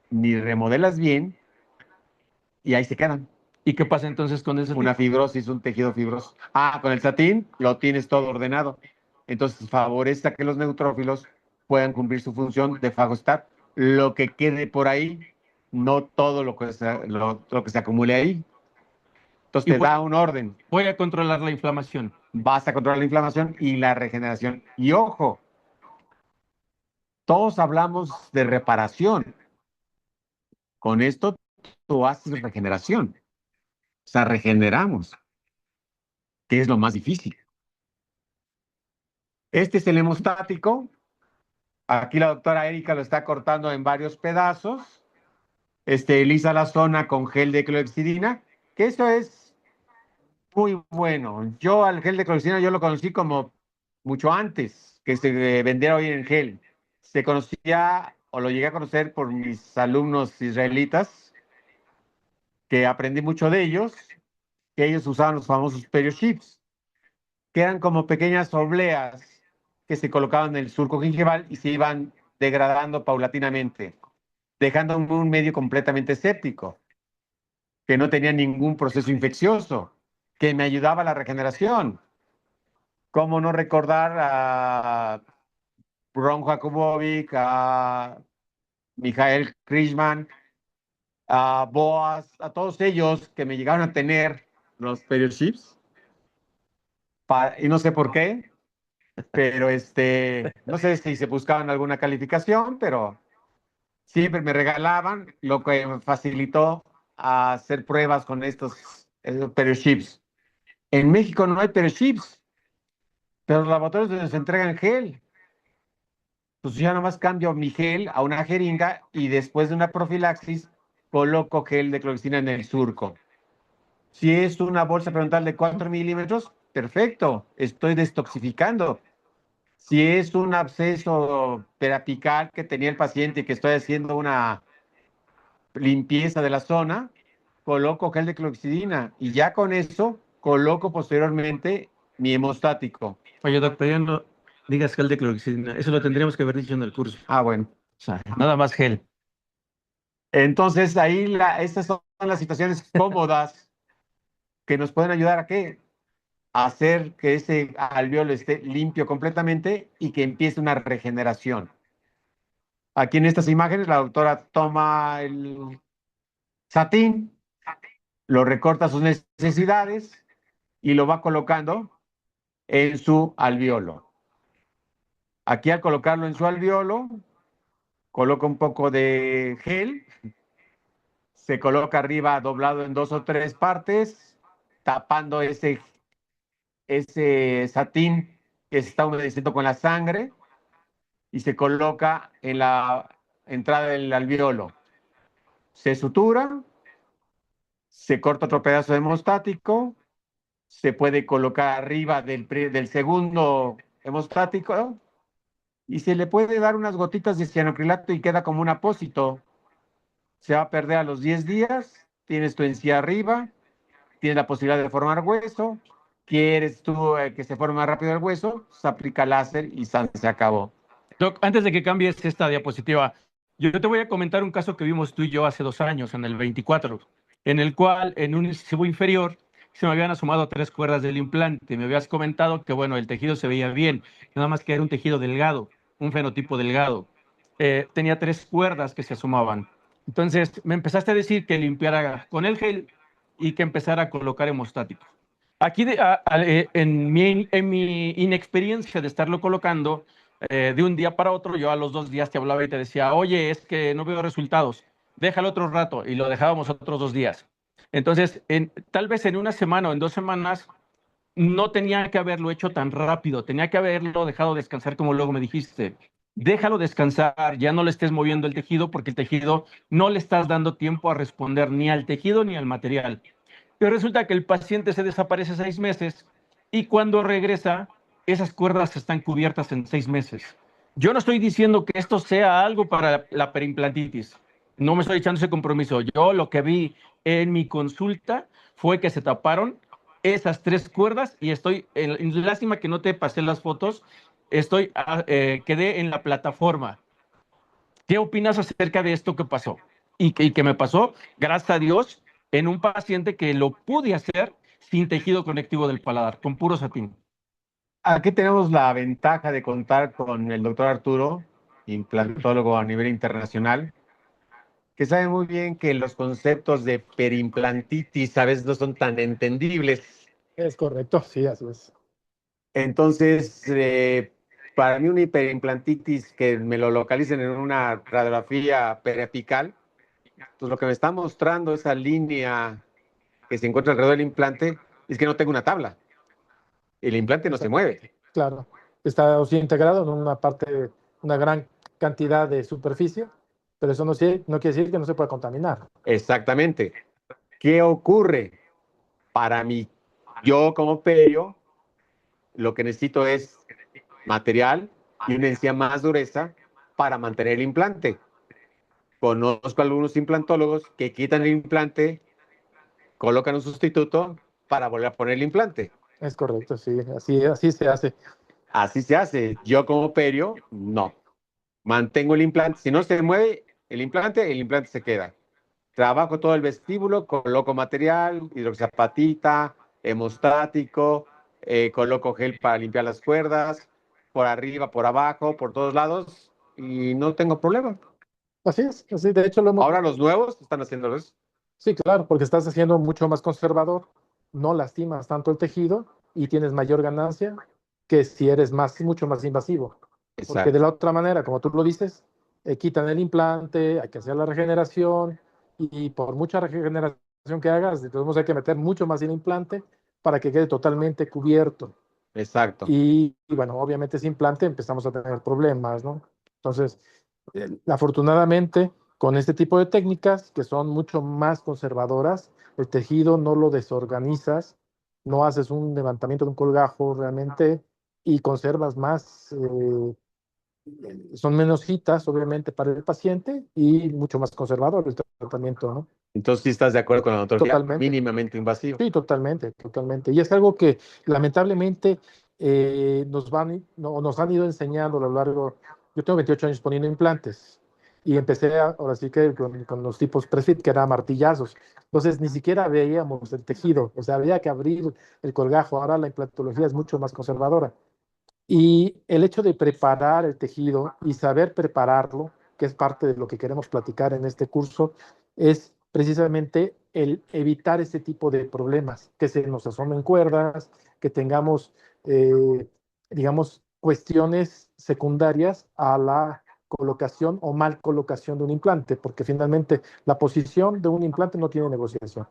Ni remodelas bien y ahí se quedan. ¿Y qué pasa entonces con ese Una tipo? fibrosis, un tejido fibroso. Ah, con el satín lo tienes todo ordenado. Entonces favorece a que los neutrófilos puedan cumplir su función de fagostar. Lo que quede por ahí, no todo lo que se acumule ahí. Entonces Y te da un orden. voy a controlar la inflamación. Vas a controlar la inflamación y la regeneración. Y ojo, todos hablamos de reparación. Con esto tú haces regeneración. O sea, regeneramos, que es lo más difícil. Este es el hemostático. Aquí la doctora Erika lo está cortando en varios pedazos. Esteriliza la zona con gel de clorexidina, que eso es muy bueno. Yo al gel de clorexidina yo lo conocí como mucho antes que se vendiera hoy en gel. Se conocía o lo llegué a conocer por mis alumnos israelitas, que aprendí mucho de ellos, que ellos usaban los famosos periochips, que eran como pequeñas obleas que se colocaban en el surco gingival y se iban degradando paulatinamente, dejando un medio completamente séptico, que no tenía ningún proceso infeccioso, que me ayudaba a la regeneración. ¿Cómo no recordar a Ron Jakubovic, a Mijael Krishman, a Boas, a todos ellos que me llegaron a tener los periochips? Y no sé por qué, pero no sé si se buscaban alguna calificación, pero siempre me regalaban, lo que me facilitó a hacer pruebas con esos periochips. En México no hay periochips, pero los laboratorios nos entregan gel. Pues yo nada más cambio mi gel a una jeringa y después de una profilaxis coloco gel de clorexidina en el surco. Si es una bolsa frontal de 4 milímetros, perfecto, estoy destoxificando. Si es un absceso periapical que tenía el paciente y que estoy haciendo una limpieza de la zona, coloco gel de clorexidina y ya con eso coloco posteriormente mi hemostático. Oye, doctor, ya no digas gel de clorexidina. Eso lo tendríamos que haber dicho en el curso. Ah, bueno. O sea, nada más gel. Entonces ahí estas son las situaciones cómodas que nos pueden ayudar a qué? A hacer que ese alveolo esté limpio completamente y que empiece una regeneración. Aquí en estas imágenes la doctora toma el satín, lo recorta a sus necesidades y lo va colocando en su alveolo. Aquí al colocarlo en su alveolo, coloca un poco de gel, se coloca arriba doblado en 2 o 3 partes, tapando ese satín que se está humedeciendo con la sangre y se coloca en la entrada del alveolo. Se sutura, se corta otro pedazo de hemostático, se puede colocar arriba del segundo hemostático y se le puede dar unas gotitas de cianocrilato y queda como un apósito. Se va a perder a los 10 días, tienes tu encía arriba, tienes la posibilidad de formar hueso, quieres tú que se forme más rápido el hueso, se aplica láser y se acabó. Doc, antes de que cambies esta diapositiva, yo te voy a comentar un caso que vimos tú y yo hace 2 años, en el 24, en el cual en un incisivo inferior se me habían asomado 3 cuerdas del implante. Me habías comentado que, bueno, el tejido se veía bien, nada más que era un tejido delgado, un fenotipo delgado. Tenía 3 cuerdas que se asomaban. Entonces, me empezaste a decir que limpiara con el gel y que empezara a colocar hemostático. Aquí, en mi inexperiencia de estarlo colocando, de un día para otro, yo a los 2 días te hablaba y te decía, oye, es que no veo resultados, déjalo otro rato, y lo dejábamos otros 2 días. Entonces, tal vez en una semana o en 2 semanas, no tenía que haberlo hecho tan rápido, tenía que haberlo dejado descansar como luego me dijiste. Déjalo descansar, ya no le estés moviendo el tejido porque el tejido no le estás dando tiempo a responder ni al tejido ni al material. Pero resulta que el paciente se desaparece 6 meses y cuando regresa, esas cuerdas están cubiertas en 6 meses. Yo no estoy diciendo que esto sea algo para la perimplantitis. No me estoy echando ese compromiso. Yo lo que vi en mi consulta fue que se taparon esas 3 cuerdas y lástima que no te pasé las fotos, quedé en la plataforma. ¿Qué opinas acerca de esto que pasó? Y que me pasó, gracias a Dios, en un paciente que lo pude hacer sin tejido conectivo del paladar, con puro satín. Aquí tenemos la ventaja de contar con el doctor Arturo, implantólogo a nivel internacional, que sabe muy bien que los conceptos de perimplantitis a veces no son tan entendibles. Es correcto, sí, así es. Entonces, para mí una hiperimplantitis que me lo localicen en una radiografía periapical, pues lo que me está mostrando esa línea que se encuentra alrededor del implante es que no tengo una tabla. El implante no se mueve. Exactamente. Claro, está o sea, integrado en una parte, una gran cantidad de superficie, pero eso no quiere decir que no se pueda contaminar. Exactamente. ¿Qué ocurre? Para mí, yo como perio, lo que necesito es material y una encía más dureza para mantener el implante. Conozco algunos implantólogos que quitan el implante, colocan un sustituto para volver a poner el implante. Es correcto, sí, así se hace. Así se hace. Yo como perio, no. Mantengo el implante. Si no se mueve el implante se queda. Trabajo todo el vestíbulo, coloco material, hidroxiapatita, hemostático, coloco gel para limpiar las cuerdas, por arriba, por abajo, por todos lados, y no tengo problema. Así es, así, de hecho lo hemos. Ahora los nuevos están haciendo eso. Sí, claro, porque estás haciendo mucho más conservador, no lastimas tanto el tejido y tienes mayor ganancia que si eres mucho más invasivo. Porque de Exacto. la otra manera, como tú lo dices, quitan el implante, hay que hacer la regeneración y por mucha regeneración que hagas, entonces hay que meter mucho más el implante para que quede totalmente cubierto. Exacto. Y bueno, obviamente ese implante empezamos a tener problemas, ¿no? Entonces, afortunadamente, con este tipo de técnicas que son mucho más conservadoras, el tejido no lo desorganizas, no haces un levantamiento de un colgajo realmente y conservas más, son menos citas, obviamente, para el paciente y mucho más conservador el tratamiento, ¿no? Entonces, ¿sí estás de acuerdo con la odontología Totalmente. mínimamente invasiva? Sí, totalmente, totalmente. Y es algo que lamentablemente nos han ido enseñando a lo largo. Yo tengo 28 años poniendo implantes y empecé ahora sí que con los tipos Prefit, que eran martillazos. Entonces ni siquiera veíamos el tejido, o sea, había que abrir el colgajo. Ahora la implantología es mucho más conservadora. Y el hecho de preparar el tejido y saber prepararlo, que es parte de lo que queremos platicar en este curso, es precisamente el evitar ese tipo de problemas, que se nos asomen cuerdas, que tengamos, digamos, cuestiones secundarias a la colocación o mal colocación de un implante, porque finalmente la posición de un implante no tiene negociación.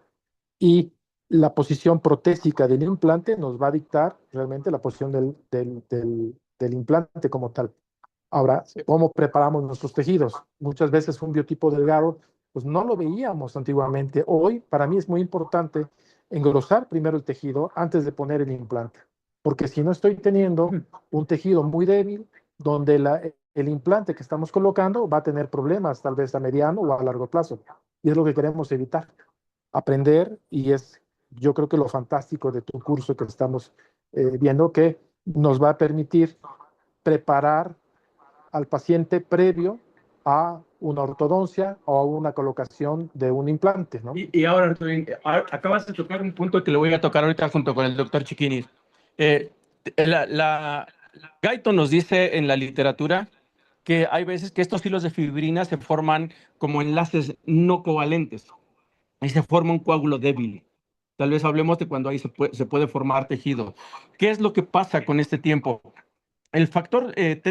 Y la posición protésica del implante nos va a dictar realmente la posición del implante como tal. Ahora, ¿cómo preparamos nuestros tejidos? Muchas veces un biotipo delgado, pues no lo veíamos antiguamente. Hoy, para mí es muy importante engrosar primero el tejido antes de poner el implante, porque si no estoy teniendo un tejido muy débil, donde el implante que estamos colocando va a tener problemas, tal vez a mediano o a largo plazo. Y es lo que queremos evitar, aprender, y es yo creo que lo fantástico de tu curso que estamos viendo, que nos va a permitir preparar al paciente previo a una ortodoncia o a una colocación de un implante, ¿no? Y ahora, Arturín, acabas de tocar un punto que le voy a tocar ahorita junto con el doctor Chiquinis. Eh, Guyton nos dice en la literatura que hay veces que estos hilos de fibrina se forman como enlaces no covalentes y se forma un coágulo débil. Tal vez hablemos de cuando ahí se puede formar tejido. ¿Qué es lo que pasa con este tiempo? El factor 13,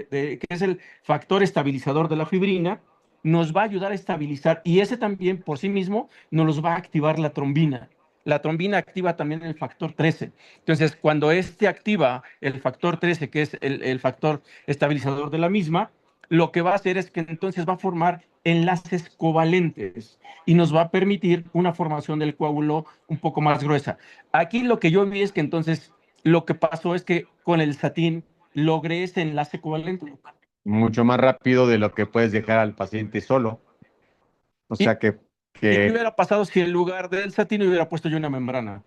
que es el factor estabilizador de la fibrina, nos va a ayudar a estabilizar y ese también por sí mismo nos los va a activar la trombina. la trombina activa también el factor 13. Entonces, cuando este activa el factor 13, que es el factor estabilizador de la misma, lo que va a hacer es que entonces va a formar enlaces covalentes y nos va a permitir una formación del coágulo un poco más gruesa. Aquí lo que yo vi es que entonces lo que pasó es que con el satín logré ese enlace covalente. Mucho más rápido de lo que puedes dejar al paciente solo. O ¿Y, sea y qué que hubiera pasado si en lugar del satín hubiera puesto yo una membrana?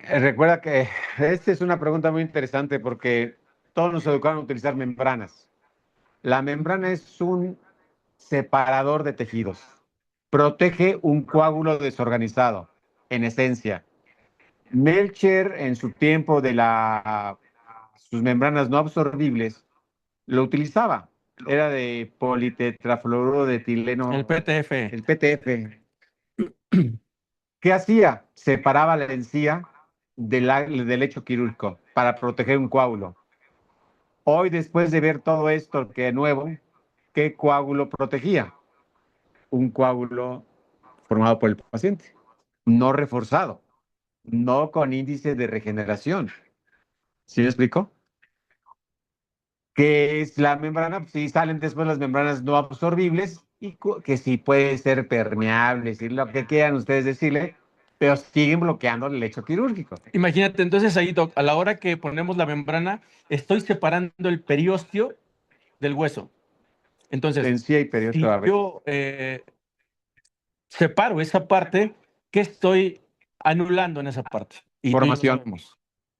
recuerda que esta es una pregunta muy interesante porque todos nos educaron a utilizar membranas. La membrana es un separador de tejidos. Protege un coágulo desorganizado, en esencia. Melcher, en su tiempo de sus membranas no absorbibles, lo utilizaba. Era de politetrafluoruro de etileno, El PTF. el PTF. ¿Qué hacía? Separaba la encía del lecho quirúrgico para proteger un coágulo. Hoy, después de ver todo esto, que de nuevo, ¿qué coágulo protegía? Un coágulo formado por el paciente, no reforzado, no con índice de regeneración. ¿Sí me explico? ¿Qué es la membrana? Pues sí, salen después las membranas no absorbibles y que sí pueden ser permeables y lo que quieran ustedes decirle, pero siguen bloqueando el lecho quirúrgico. Imagínate, entonces ahí, doc, a la hora que ponemos la membrana, estoy separando el periósteo del hueso. Entonces, Encía y periósteo si a ver. yo separo esa parte, ¿qué estoy anulando en esa parte? Y tú y yo lo Formación. sabemos.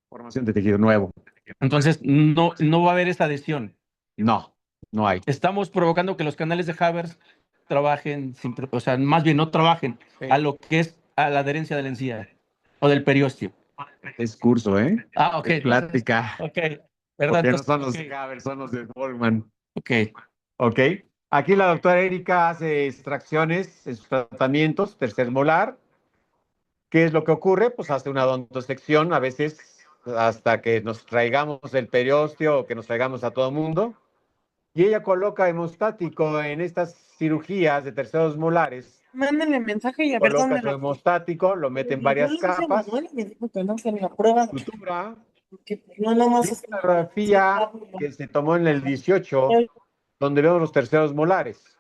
Formación de tejido nuevo. Entonces, no va a haber esa adhesión. No, no hay. Estamos provocando que los canales de Haber trabajen, o sea, más bien no trabajen a lo que es a la adherencia de la encía o del periósteo. Es curso, ¿eh? Ah, ok. Es plática. Ok, ¿verdad? Porque no Entonces, son los ok. de Haber, son los de Borgman. Ok. ¿Ok? Aquí la doctora Erika hace extracciones en sus tratamientos, tercer molar. ¿Qué es lo que ocurre? Pues hace una odontosección, a veces hasta que nos traigamos el periósteo o que nos traigamos a todo el mundo. Y ella coloca hemostático en estas cirugías de terceros molares. Mándenle mensaje y a ver Coloca dónde su lo. hemostático, lo mete en Yo varias le dije a capas, Manuel y me dijo que no se la prueba, sutura, porque pues, no nomás y es la radiografía que se tomó en el 18, donde vemos los terceros molares.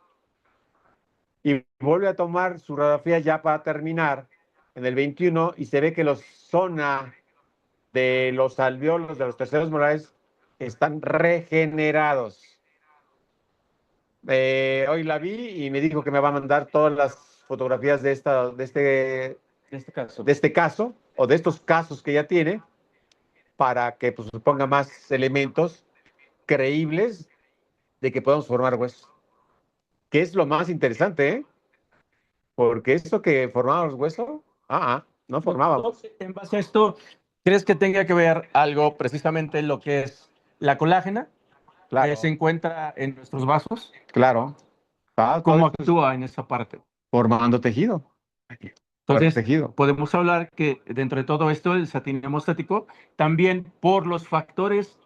Y vuelve a tomar su radiografía ya para terminar en el 21 y se ve que los zona de los alvéolos de los terceros molares están regenerados. Hoy la vi y me dijo que me va a mandar todas las fotografías de este caso o de estos casos que ya tiene para que pues, ponga más elementos creíbles de que podamos formar huesos. Que es lo más interesante, ¿eh? Porque esto que formábamos hueso, no formábamos. En base a esto, ¿crees que tenga que ver algo precisamente lo que es la colágena Claro, que se encuentra en nuestros vasos? claro. Todo ¿Cómo esto es actúa en esa parte? formando tejido. Entonces, Tejido. podemos hablar que dentro de todo esto, el satín hemostático, también por los factores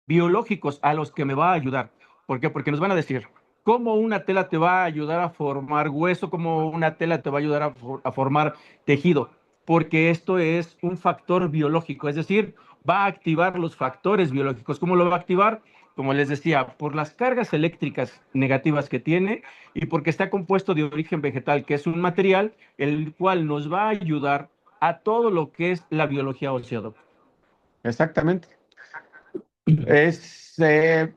biológicos a los que me va a ayudar. ¿Por qué? Porque nos van a decir, ¿cómo una tela te va a ayudar a formar hueso? ¿Cómo una tela te va a ayudar a formar tejido? Porque esto es un factor biológico, es decir, va a activar los factores biológicos. ¿Cómo lo va a activar? Como les decía, por las cargas eléctricas negativas que tiene y porque está compuesto de origen vegetal, que es un material el cual nos va a ayudar a todo lo que es la biología ósea. Exactamente.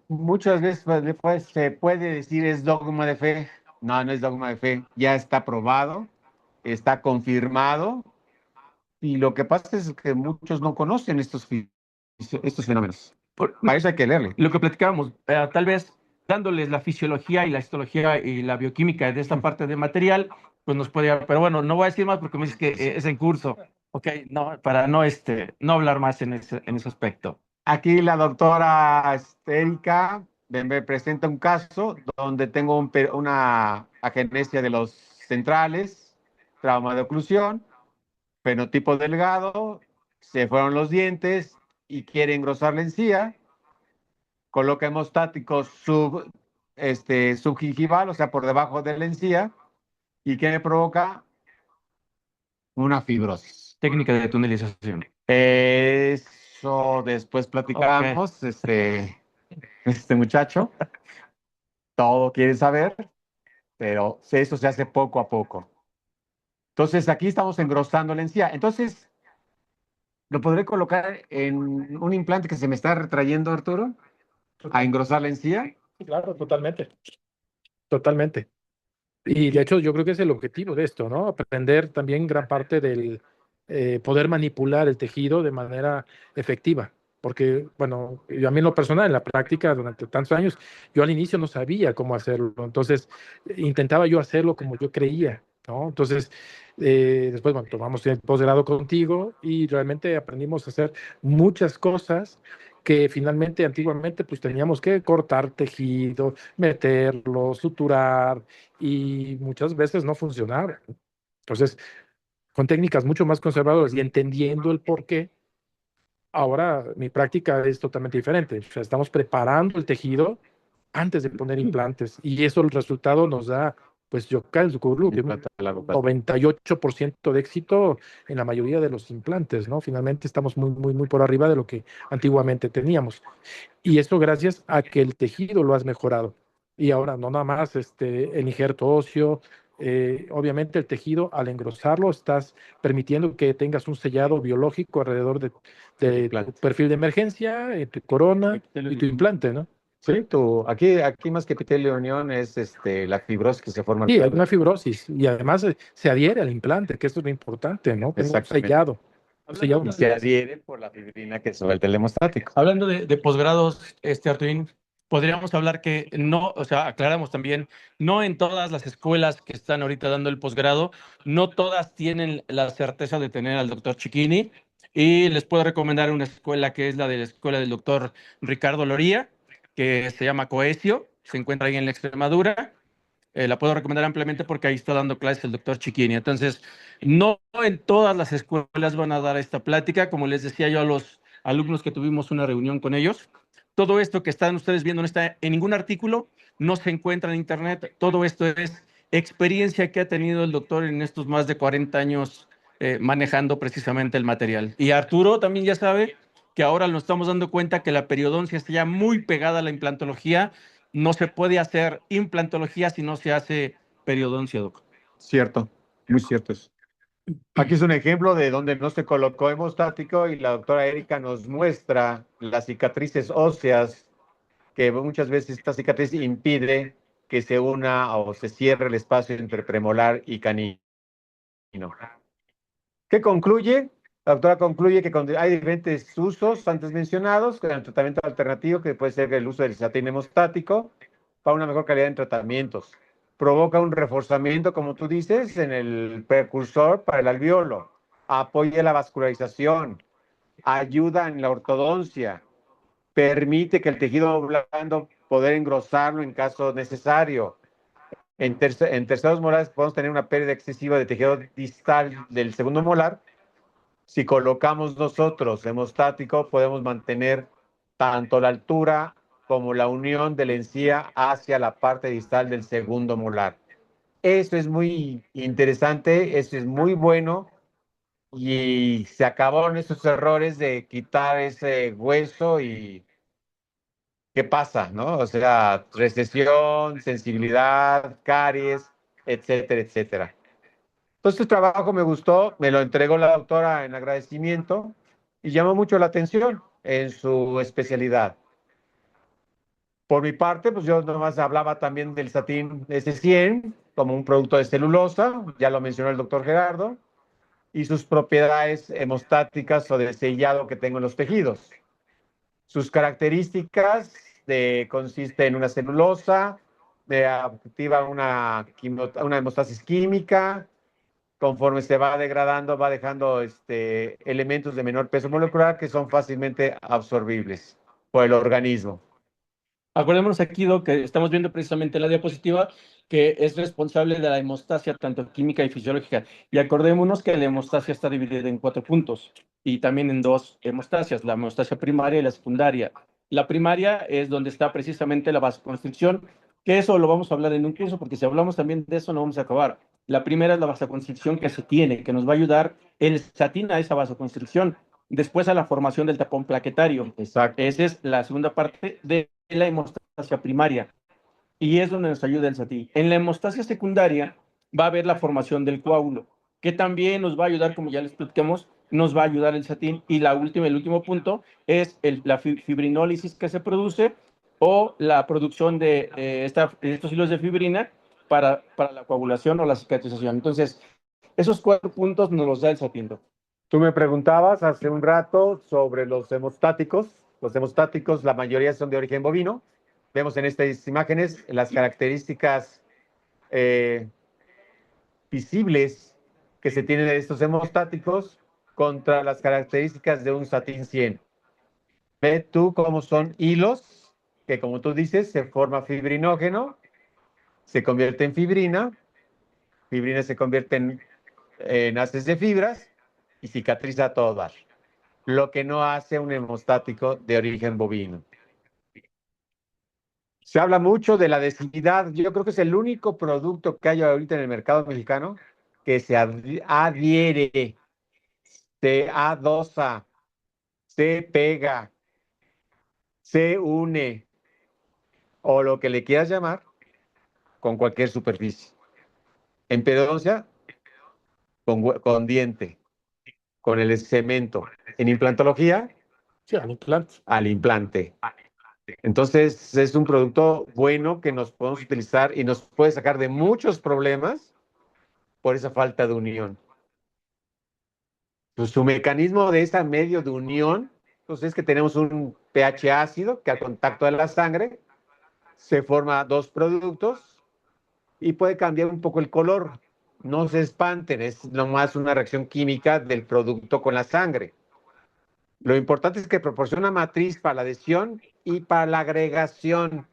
Muchas veces pues, se puede decir es dogma de fe. No, no es dogma de fe. Ya está probado, está confirmado. Y lo que pasa es que muchos no conocen estos fenómenos. Para eso hay que leerle. Lo que platicábamos, tal vez dándoles la fisiología y la histología y la bioquímica de esta parte de material, pues nos puede, pero bueno, no voy a decir más porque me dices que es en curso, ok, no, para no hablar más en ese aspecto. Aquí la doctora Erika me presenta un caso donde tengo una agenesia de los centrales, trauma de oclusión, fenotipo delgado, se fueron los dientes y quiere engrosar la encía, coloca hemostático subgingival, o sea, por debajo de la encía, y ¿qué me provoca? una fibrosis. Técnica de tunelización. Eso después platicamos, este muchacho, todo quiere saber, pero eso se hace poco a poco. Entonces, aquí estamos engrosando la encía. Entonces, ¿lo podré colocar en un implante que se me está retrayendo, Arturo? ¿A engrosar la encía? Claro, totalmente, totalmente. Y de hecho yo creo que es el objetivo de esto, ¿no? Aprender también gran parte del poder manipular el tejido de manera efectiva. Porque, bueno, yo a mí en lo personal, en la práctica durante tantos años, yo al inicio no sabía cómo hacerlo. Entonces, intentaba yo hacerlo como yo creía, ¿no? Entonces, después, bueno, tomamos el posgrado contigo y realmente aprendimos a hacer muchas cosas que finalmente, antiguamente, pues teníamos que cortar tejido, meterlo, suturar, y muchas veces no funcionaba. Entonces, con técnicas mucho más conservadoras y entendiendo el por qué, ahora mi práctica es totalmente diferente. O sea, estamos preparando el tejido antes de poner implantes y eso el resultado nos da, pues yo calculo que un Implante a largo plazo. 98% de éxito en la mayoría de los implantes, ¿no? Finalmente estamos muy, muy, muy por arriba de lo que antiguamente teníamos. Y esto gracias a que el tejido lo has mejorado. Y ahora no nada más el injerto óseo, obviamente el tejido al engrosarlo estás permitiendo que tengas un sellado biológico alrededor de tu Implante. perfil de emergencia, tu corona y tu implante, ¿no? Sí, aquí más que epitelio de unión es la fibrosis que se forma Sí, hay alrededor. una fibrosis y además se adhiere al implante, que esto es lo importante, ¿no? Tengo un Exactamente. sellado. Un sellado. Y se adhiere por la fibrina que suelta el hemostático. Hablando de posgrados, Artuín, podríamos hablar que no, o sea, aclaramos también, no en todas las escuelas que están ahorita dando el posgrado, no todas tienen la certeza de tener al doctor Cicchini, y les puedo recomendar una escuela que es la de la escuela del doctor Ricardo Loría, que se llama Coesio, se encuentra ahí en la Extremadura. La puedo recomendar ampliamente porque ahí está dando clases el doctor Chiquini. Entonces, no en todas las escuelas van a dar esta plática, como les decía yo a los alumnos que tuvimos una reunión con ellos. Todo esto que están ustedes viendo no está en ningún artículo, no se encuentra en internet. Todo esto es experiencia que ha tenido el doctor en estos más de 40 años manejando precisamente el material. Y Arturo también ya sabe que ahora nos estamos dando cuenta que la periodoncia está ya muy pegada a la implantología. No se puede hacer implantología si no se hace periodoncia, doc. Cierto, muy cierto eso. Aquí es un ejemplo de donde no se colocó hemostático y la doctora Erika nos muestra las cicatrices óseas, que muchas veces esta cicatriz impide que se una o se cierre el espacio entre premolar y canino. ¿Qué concluye? La doctora concluye que hay diferentes usos antes mencionados, con el tratamiento alternativo, que puede ser el uso del cisatín hemostático, para una mejor calidad en tratamientos. Provoca un reforzamiento, como tú dices, en el precursor para el alveolo. Apoya la vascularización. Ayuda en la ortodoncia. Permite que el tejido blando poder engrosarlo en caso necesario. En terceros molares podemos tener una pérdida excesiva de tejido distal del segundo molar. Si colocamos nosotros hemostático, podemos mantener tanto la altura como la unión de la encía hacia la parte distal del segundo molar. Eso es muy interesante, eso es muy bueno y se acabaron esos errores de quitar ese hueso y ¿qué pasa? ¿No? O sea, recesión, sensibilidad, caries, etcétera, etcétera. Entonces el trabajo me gustó, me lo entregó la doctora en agradecimiento y llamó mucho la atención en su especialidad. Por mi parte, pues yo nomás hablaba también del Satin S100 como un producto de celulosa, ya lo mencionó el doctor Gerardo, y sus propiedades hemostáticas o de sellado que tengo en los tejidos. Sus características consiste en una celulosa, activa una hemostasis química. Conforme se va degradando, va dejando elementos de menor peso molecular que son fácilmente absorbibles por el organismo. Acordémonos aquí, Doc, que estamos viendo precisamente la diapositiva que es responsable de la hemostasia, tanto química y fisiológica. Y acordémonos que la hemostasia está dividida en 4 puntos y también en 2 hemostasias, la hemostasia primaria y la secundaria. La primaria es donde está precisamente la vasoconstricción, que eso lo vamos a hablar en un curso, porque si hablamos también de eso no vamos a acabar. La primera es la vasoconstricción que se tiene, que nos va a ayudar el satín a esa vasoconstricción. Después a la formación del tapón plaquetario. Exacto. Esa es la segunda parte de la hemostasia primaria. Y es donde nos ayuda el satín. En la hemostasia secundaria va a haber la formación del coágulo, que también nos va a ayudar, como ya les platicamos, nos va a ayudar el satín. Y el último punto es la fibrinólisis que se produce o la producción de estos hilos de fibrina para la coagulación o la cicatrización. Entonces, esos 4 puntos nos los da el satín. Tú me preguntabas hace un rato sobre los hemostáticos. Los hemostáticos, la mayoría son de origen bovino. Vemos en estas imágenes las características visibles que se tienen de estos hemostáticos contra las características de un satín 100. Ve tú cómo son hilos que, como tú dices, se forma fibrinógeno, se convierte en fibrina se convierte en haces de fibras y cicatriza a todo dar. Lo que no hace un hemostático de origen bovino. Se habla mucho de la adhesividad. Yo creo que es el único producto que hay ahorita en el mercado mexicano que se adhiere, se adosa, se pega, se une, o lo que le quieras llamar, con cualquier superficie. En periodoncia, con diente, con el cemento. En implantología, Sí, al implante. al implante. Entonces, es un producto bueno que nos podemos utilizar y nos puede sacar de muchos problemas por esa falta de unión. Pues, su mecanismo de ese medio de unión, pues es que tenemos un pH ácido que al contacto de la sangre se forma dos productos y puede cambiar un poco el color. No se espanten, es nomás una reacción química del producto con la sangre. Lo importante es que proporciona matriz para la adhesión y para la agregación.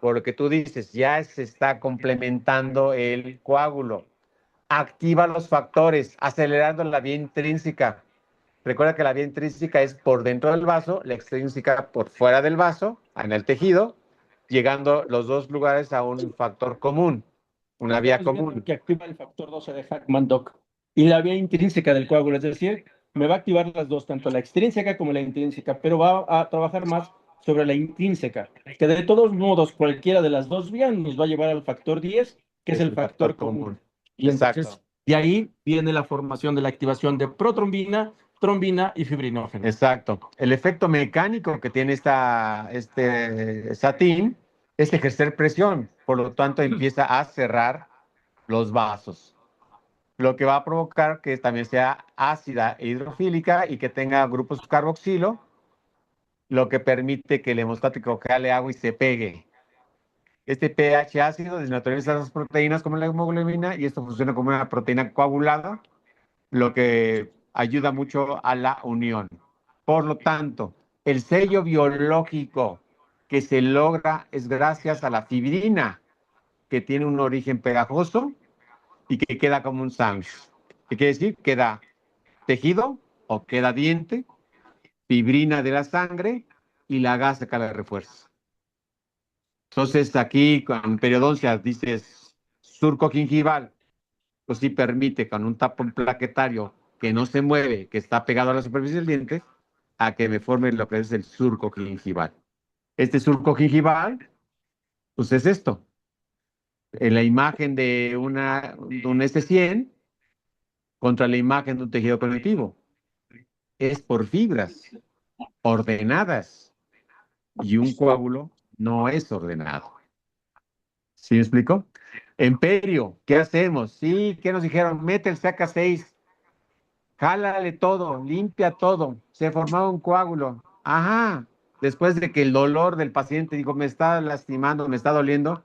Por lo que tú dices, ya se está complementando el coágulo. Activa los factores, acelerando la vía intrínseca. Recuerda que la vía intrínseca es por dentro del vaso, la extrínseca por fuera del vaso, en el tejido, llegando los dos lugares a un factor común, una vía común. Que activa el factor 12 de Hackman-Dock y la vía intrínseca del coágulo, es decir, me va a activar las dos, tanto la extrínseca como la intrínseca, pero va a trabajar más sobre la intrínseca, que de todos modos cualquiera de las dos vías nos va a llevar al factor 10, que es el factor común. Y entonces, Exacto. de ahí viene la formación de la activación de protrombina, trombina y fibrinógeno. Exacto. El efecto mecánico que tiene este satín es ejercer presión, por lo tanto empieza a cerrar los vasos, lo que va a provocar que también sea ácida e hidrofílica y que tenga grupos carboxilo, lo que permite que el hemostático jale agua y se pegue. Este pH ácido desnaturaliza las proteínas como la hemoglobina y esto funciona como una proteína coagulada, lo que ayuda mucho a la unión. Por lo tanto, el sello biológico que se logra es gracias a la fibrina, que tiene un origen pegajoso y que queda como un sándwich. ¿Qué quiere decir? Queda tejido o queda diente, fibrina de la sangre y la gasa que la refuerza. Entonces, aquí con periodoncia dices surco gingival, pues sí permite con un tapón plaquetario que no se mueve, que está pegado a la superficie del diente, a que me forme lo que es el surco gingival. Este surco gingival, pues es esto. En la imagen de un S100 contra la imagen de un tejido conectivo. Es por fibras ordenadas y un coágulo no es ordenado. ¿Sí me explico? Emperio, ¿qué hacemos? Sí, ¿qué nos dijeron? Mete el saca 6, jálale todo, limpia todo. Se formaba un coágulo. Ajá. Después de que el dolor del paciente dijo, me está lastimando, me está doliendo,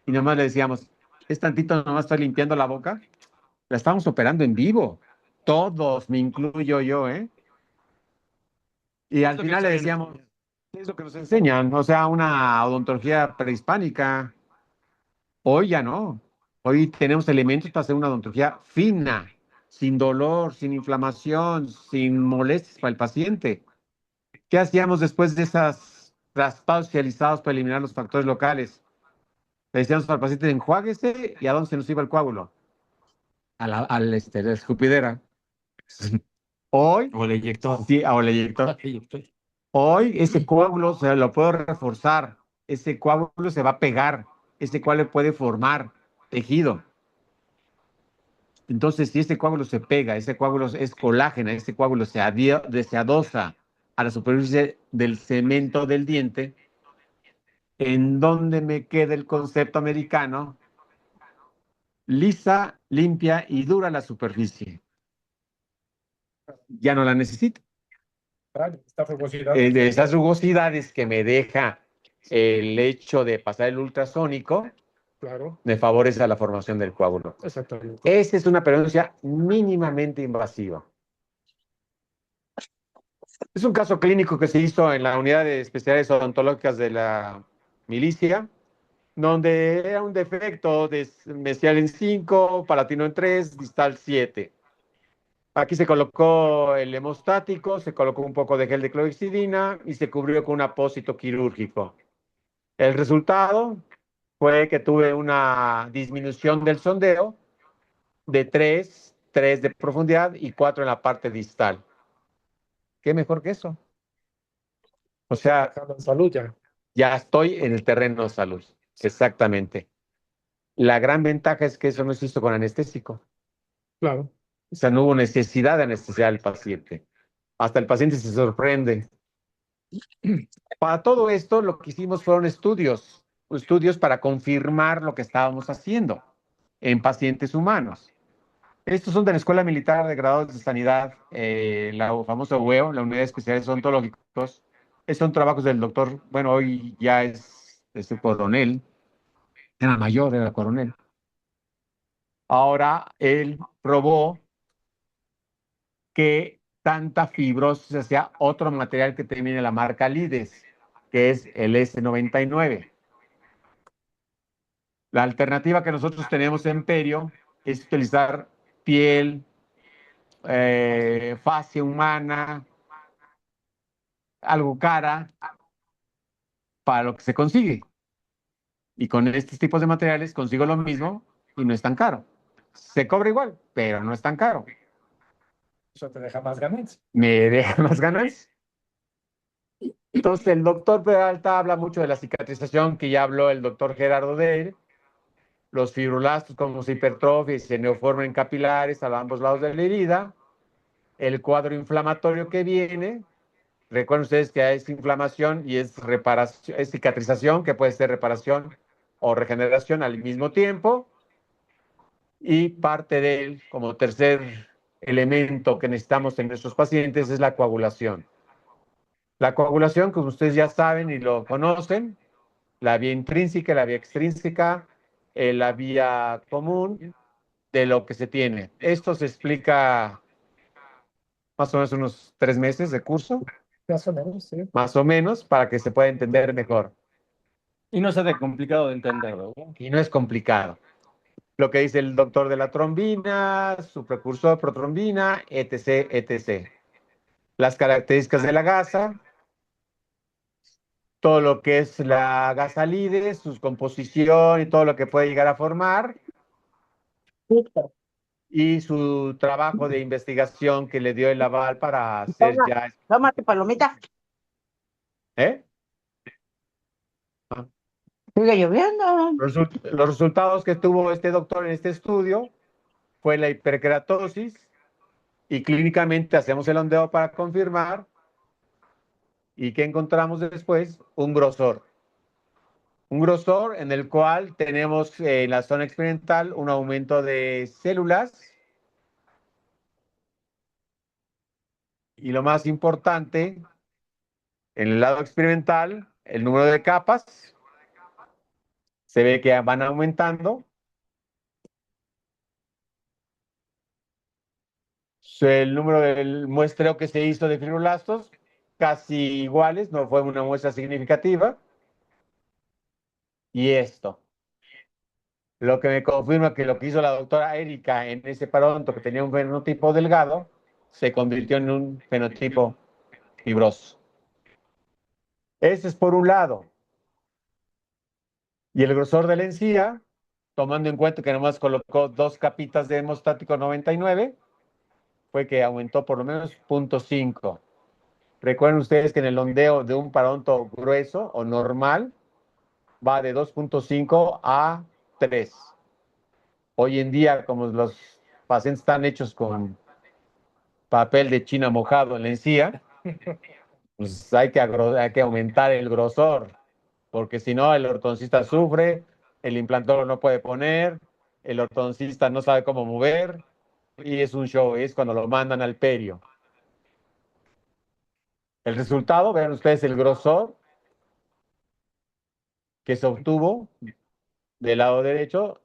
y nomás le decíamos, es tantito, nomás estoy limpiando la boca. La estamos operando en vivo. Todos, me incluyo yo, ¿eh? Y al final le decíamos, es lo que nos enseñan, o sea, una odontología prehispánica. Hoy ya no. Hoy tenemos elementos para hacer una odontología fina, sin dolor, sin inflamación, sin molestias para el paciente. ¿Qué hacíamos después de esas raspados especializados para eliminar los factores locales? Le decíamos al paciente, enjuáguese y a dónde se nos iba el coágulo. la escupidera. Hoy, O el eyector. sí, o el eyector. Eyector. Hoy ese coágulo se lo puedo reforzar, ese coágulo se va a pegar, ese coágulo puede formar tejido. Entonces, si ese coágulo se pega, ese coágulo es colágeno, ese coágulo se adosa a la superficie del cemento del diente, ¿en dónde me queda el concepto americano? Lisa, limpia y dura la superficie. Ya no la necesito. Esta rugosidad. De esas rugosidades que me deja el hecho de pasar el ultrasónico, Claro, me favorece la formación del coágulo. exactamente. Esa es una periodoncia mínimamente invasiva. Es un caso clínico que se hizo en la unidad de especialidades odontológicas de la milicia, donde era un defecto de mesial en 5, palatino en 3, distal 7. Aquí se colocó el hemostático, se colocó un poco de gel de clorexidina y se cubrió con un apósito quirúrgico. El resultado fue que tuve una disminución del sondeo de 3 de profundidad y 4 en la parte distal. ¿Qué mejor que eso? O sea, En salud ya. ya estoy en el terreno de salud. Exactamente. La gran ventaja es que eso no se hizo con anestésico. Claro. O sea, no hubo necesidad de anestesiar al paciente. Hasta el paciente se sorprende. Para todo esto, lo que hicimos fueron estudios para confirmar lo que estábamos haciendo en pacientes humanos. Estos son de la Escuela Militar de Graduados de Sanidad, la famosa UEO, la Unidad de Especiales Odontológicos. Son trabajos del doctor, bueno, hoy ya es el coronel, era mayor, era coronel. Ahora él probó que tanta fibrosis hacía otro material que termina en la marca Lides, que es el S99. La alternativa que nosotros tenemos en Perio es utilizar piel, fascia humana, algo cara, para lo que se consigue. Y con estos tipos de materiales consigo lo mismo y no es tan caro. Se cobra igual, pero no es tan caro. Eso te deja más ganancias. Me deja más ganas. Entonces, el doctor Peralta habla mucho de la cicatrización, que ya habló el doctor Gerardo de él, los fibroblastos como se hipertrofian y se neoforman en capilares a ambos lados de la herida, el cuadro inflamatorio que viene. Recuerden ustedes que es inflamación y es reparación, es cicatrización, que puede ser reparación o regeneración al mismo tiempo. Y parte de él, como tercer elemento que necesitamos en nuestros pacientes, es la coagulación. La coagulación, como ustedes ya saben y lo conocen, la vía intrínseca, la vía extrínseca, la vía común de lo que se tiene. Esto se explica más o menos unos 3 meses de curso, Más o menos, sí. más o menos, para que se pueda entender mejor. Y no sea de complicado de entender, ¿verdad? Y no es complicado. Lo que dice el doctor de la trombina, su precursor protrombina, etc., etc. Las características de la gasa, todo lo que es la gasa líder, su composición y todo lo que puede llegar a formar, y su trabajo de investigación que le dio el aval para hacer ya. Tómate palomita. ¿Eh? Sigue lloviendo. Los resultados que tuvo este doctor en este estudio fue la hiperkeratosis y clínicamente hacemos el ondeo para confirmar. ¿Y qué encontramos después? Un grosor. Un grosor en el cual tenemos en la zona experimental un aumento de células y lo más importante, en el lado experimental, el número de capas se ve que van aumentando. El número del muestreo que se hizo de fibroblastos, casi iguales, no fue una muestra significativa. Y esto, lo que me confirma que lo que hizo la doctora Erika en ese parodonto que tenía un fenotipo delgado, se convirtió en un fenotipo fibroso. Ese es por un lado. Y el grosor de la encía tomando en cuenta que nomás colocó 2 capitas de hemostático 99, fue que aumentó por lo menos 0.5. Recuerden ustedes que en el ondeo de un parodonto grueso o normal va de 2.5 a 3. Hoy en día, como los pacientes están hechos con papel de China mojado en la encía, pues hay que aumentar el grosor, porque si no, el ortodoncista sufre, el implantólogo no puede poner, el ortodoncista no sabe cómo mover, y es un show, es cuando lo mandan al perio. El resultado, vean ustedes el grosor que se obtuvo del lado derecho,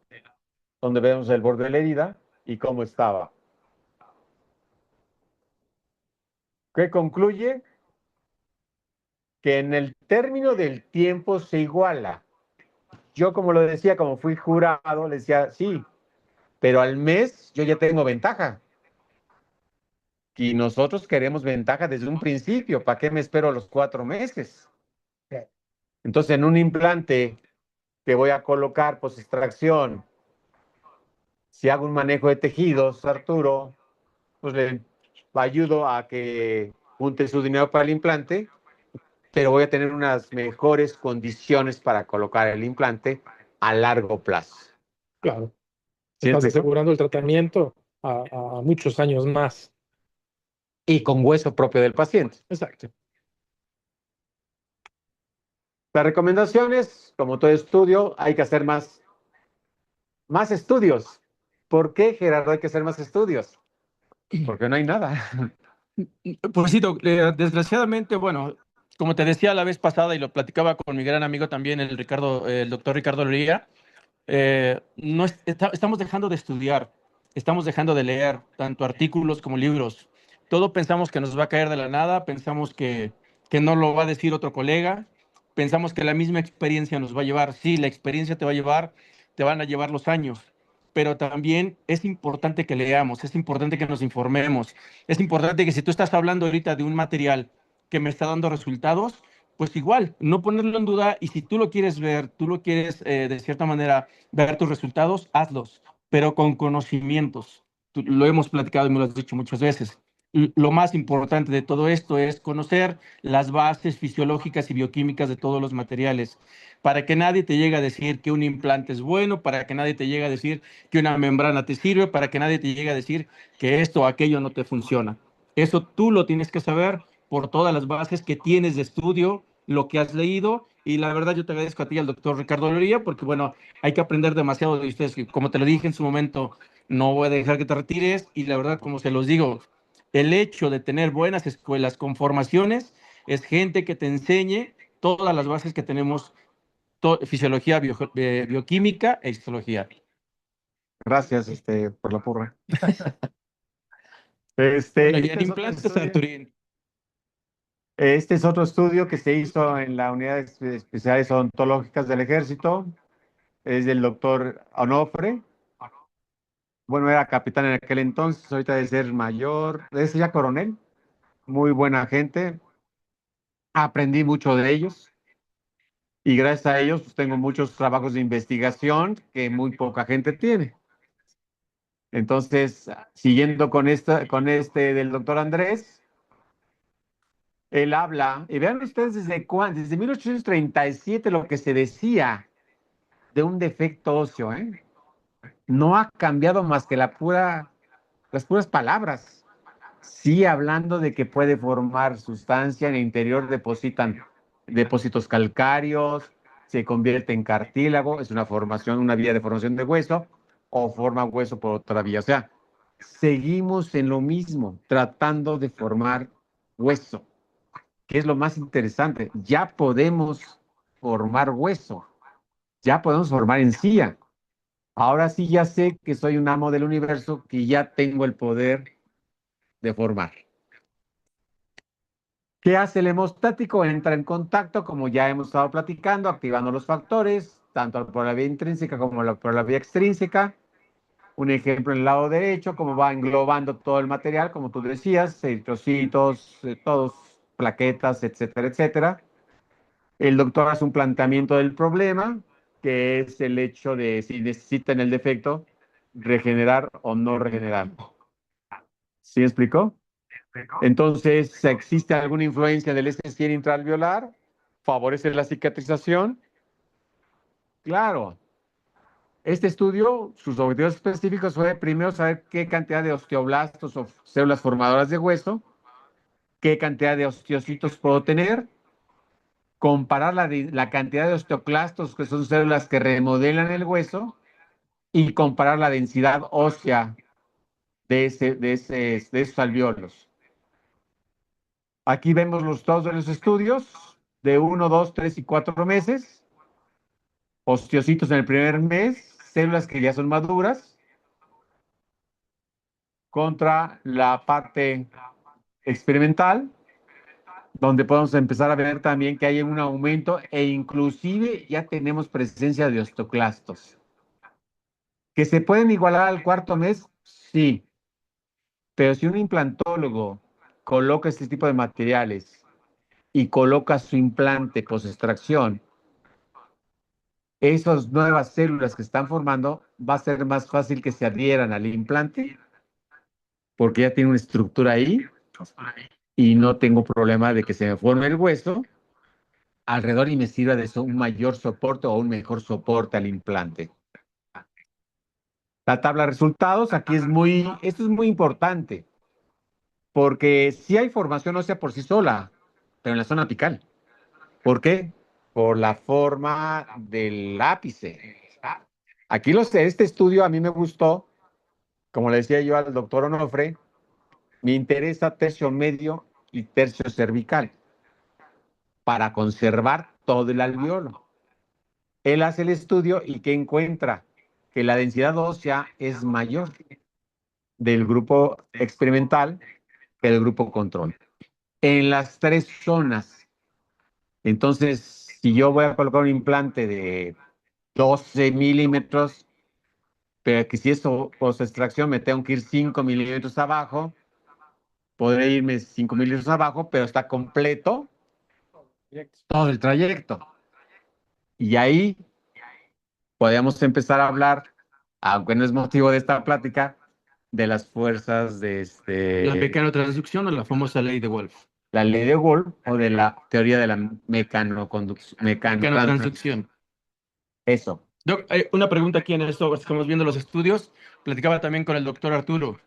donde vemos el borde de la herida y cómo estaba. ¿Qué concluye? Que en el término del tiempo se iguala. Yo, como lo decía, como fui jurado, le decía, sí, pero al mes yo ya tengo ventaja. Y nosotros queremos ventaja desde un principio. ¿Para qué me espero los 4 meses? Entonces, en un implante que voy a colocar post-extracción, si hago un manejo de tejidos, Arturo, pues le ayudo a que junte su dinero para el implante, pero voy a tener unas mejores condiciones para colocar el implante a largo plazo. Claro, ¿Sí me estás explico? asegurando el tratamiento a muchos años más. Y con hueso propio del paciente. Exacto. Las recomendaciones, como todo estudio, hay que hacer más estudios. ¿Por qué, Gerardo, hay que hacer más estudios? Porque no hay nada. Pues sí, desgraciadamente, bueno, como te decía la vez pasada y lo platicaba con mi gran amigo también, el doctor Ricardo Loría, no estamos dejando de estudiar, estamos dejando de leer tanto artículos como libros. Todo pensamos que nos va a caer de la nada, pensamos que no lo va a decir otro colega, pensamos que la misma experiencia nos va a llevar. Sí, la experiencia te va a llevar, te van a llevar los años, pero también es importante que leamos, es importante que nos informemos, es importante que si tú estás hablando ahorita de un material que me está dando resultados, pues igual, no ponerlo en duda y si tú lo quieres ver, tú lo quieres de cierta manera ver tus resultados, hazlos, pero con conocimientos. Lo hemos platicado y me lo has dicho muchas veces. Lo más importante de todo esto es conocer las bases fisiológicas y bioquímicas de todos los materiales, para que nadie te llegue a decir que un implante es bueno, para que nadie te llegue a decir que una membrana te sirve, para que nadie te llegue a decir que esto o aquello no te funciona. Eso tú lo tienes que saber por todas las bases que tienes de estudio, lo que has leído, y la verdad yo te agradezco a ti, al doctor Ricardo Loría, porque bueno, hay que aprender demasiado de ustedes, que como te lo dije en su momento, no voy a dejar que te retires, y la verdad, como se los digo, el hecho de tener buenas escuelas con formaciones es gente que te enseñe todas las bases que tenemos, fisiología, bioquímica e histología. Gracias, por la porra. Bueno, y en Este es otro implantes, estudio. Arturín. Este es otro estudio que se hizo en la Unidad de Especialidades Odontológicas del Ejército. Es del doctor Onofre. Bueno, era capitán en aquel entonces, ahorita debe ser mayor, debe ser ya coronel. Muy buena gente. Aprendí mucho de ellos y gracias a ellos pues, tengo muchos trabajos de investigación que muy poca gente tiene. Entonces, siguiendo con este del doctor Andrés, él habla, y vean ustedes desde 1837 lo que se decía de un defecto óseo, ¿eh? No ha cambiado más que las puras palabras. Sí, hablando de que puede formar sustancia en el interior, depositan depósitos calcáreos, se convierte en cartílago, es una formación, una vía de formación de hueso, o forma hueso por otra vía. O sea, seguimos en lo mismo, tratando de formar hueso, que es lo más interesante. Ya podemos formar hueso, ya podemos formar encía. Ahora sí ya sé que soy un amo del universo, que ya tengo el poder de formar. ¿Qué hace el hemostático? Entra en contacto, como ya hemos estado platicando, activando los factores, tanto por la vía intrínseca como por la vía extrínseca. Un ejemplo en el lado derecho, como va englobando todo el material, como tú decías, eritrocitos, todos, plaquetas, etcétera, etcétera. El doctor hace un planteamiento del problema, que es el hecho de si necesitan el defecto, regenerar o no regenerar. ¿Sí me explicó? Entonces, ¿existe alguna influencia del S100 intraalveolar? ¿Favorece la cicatrización? Claro. Este estudio, sus objetivos específicos fue primero saber qué cantidad de osteoblastos o células formadoras de hueso, qué cantidad de osteocitos puedo tener, comparar la cantidad de osteoclastos, que son células que remodelan el hueso, y comparar la densidad ósea de esos alvéolos. Aquí vemos todos los estudios de 1, 2, 3 y 4 meses. Osteocitos en el primer mes, células que ya son maduras, contra la parte experimental, donde podemos empezar a ver también que hay un aumento e inclusive ya tenemos presencia de osteoclastos. ¿Que se pueden igualar al cuarto mes? Sí, pero si un implantólogo coloca este tipo de materiales y coloca su implante post-extracción, esas nuevas células que están formando, va a ser más fácil que se adhieran al implante porque ya tiene una estructura ahí y no tengo problema de que se me forme el hueso alrededor y me sirva de un mayor soporte o un mejor soporte al implante. La tabla de resultados, aquí esto es muy importante, porque sí hay formación ósea por sí sola, pero en la zona apical. ¿Por qué? Por la forma del ápice. Aquí este estudio a mí me gustó, como le decía yo al doctor Onofre, me interesa tercio medio y tercio cervical para conservar todo el alveolo. Él hace el estudio y ¿qué encuentra? Que la densidad ósea es mayor del grupo experimental que del grupo control. En las tres zonas. Entonces, si yo voy a colocar un implante de 12 milímetros, pero que si eso post extracción me tengo que ir 5 milímetros abajo, podré irme 5 milímetros abajo, pero está completo todo el trayecto. Y ahí podemos empezar a hablar, aunque no es motivo de esta plática, de las fuerzas de La mecanotransducción o la famosa ley de Wolf. la ley de Wolff o de la teoría de la mecanoconducción. Mecanotransducción. Eso. Doc, una pregunta aquí en esto, estamos viendo los estudios. Platicaba también con el doctor Arturo.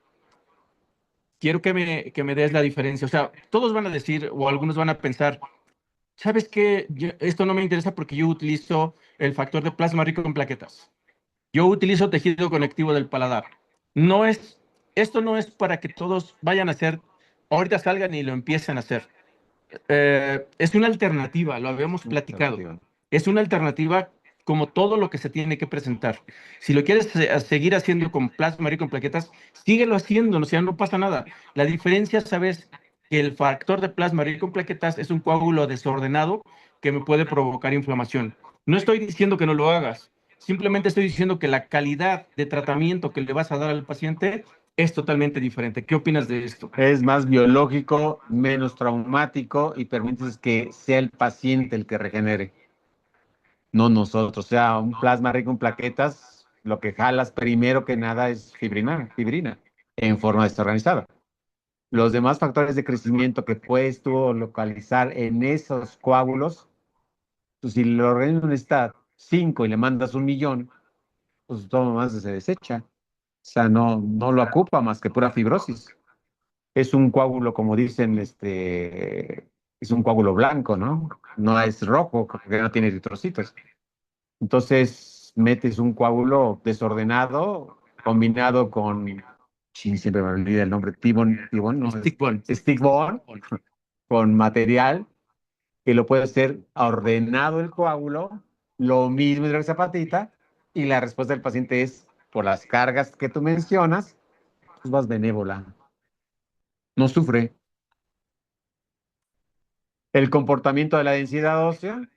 Quiero que me des la diferencia. O sea, todos van a decir, o algunos van a pensar, ¿sabes qué? Esto no me interesa porque yo utilizo el factor de plasma rico en plaquetas. Yo utilizo tejido conectivo del paladar. No es, esto no es para que todos vayan a hacer, ahorita salgan y lo empiecen a hacer. Es una alternativa, lo habíamos platicado. Es una alternativa como todo lo que se tiene que presentar. Si lo quieres seguir haciendo con plasma rico en plaquetas, síguelo haciendo, o sea, no pasa nada. La diferencia, sabes, que el factor de plasma rico en plaquetas es un coágulo desordenado que me puede provocar inflamación. No estoy diciendo que no lo hagas, simplemente estoy diciendo que la calidad de tratamiento que le vas a dar al paciente es totalmente diferente. ¿Qué opinas de esto? Es más biológico, menos traumático y permites que sea el paciente el que regenere, no nosotros. O sea, un plasma rico en plaquetas, lo que jalas primero que nada es fibrina en forma desorganizada. Los demás factores de crecimiento que puedes tú localizar en esos coágulos, pues si el organismo necesita 5 y le mandas 1 millón, pues todo más se desecha. O sea, no lo ocupa más que pura fibrosis. Es un coágulo, como dicen, es un coágulo blanco, ¿no? No es rojo, porque no tiene eritrocitos. Entonces, metes un coágulo desordenado, combinado con, sí, siempre me olvida el nombre, tibón, no, Stick-bone. stick-bone, con material que lo puede hacer ordenado el coágulo, lo mismo de la zapatita, y la respuesta del paciente es, por las cargas que tú mencionas, pues vas benévola, no sufre. El comportamiento de la densidad ósea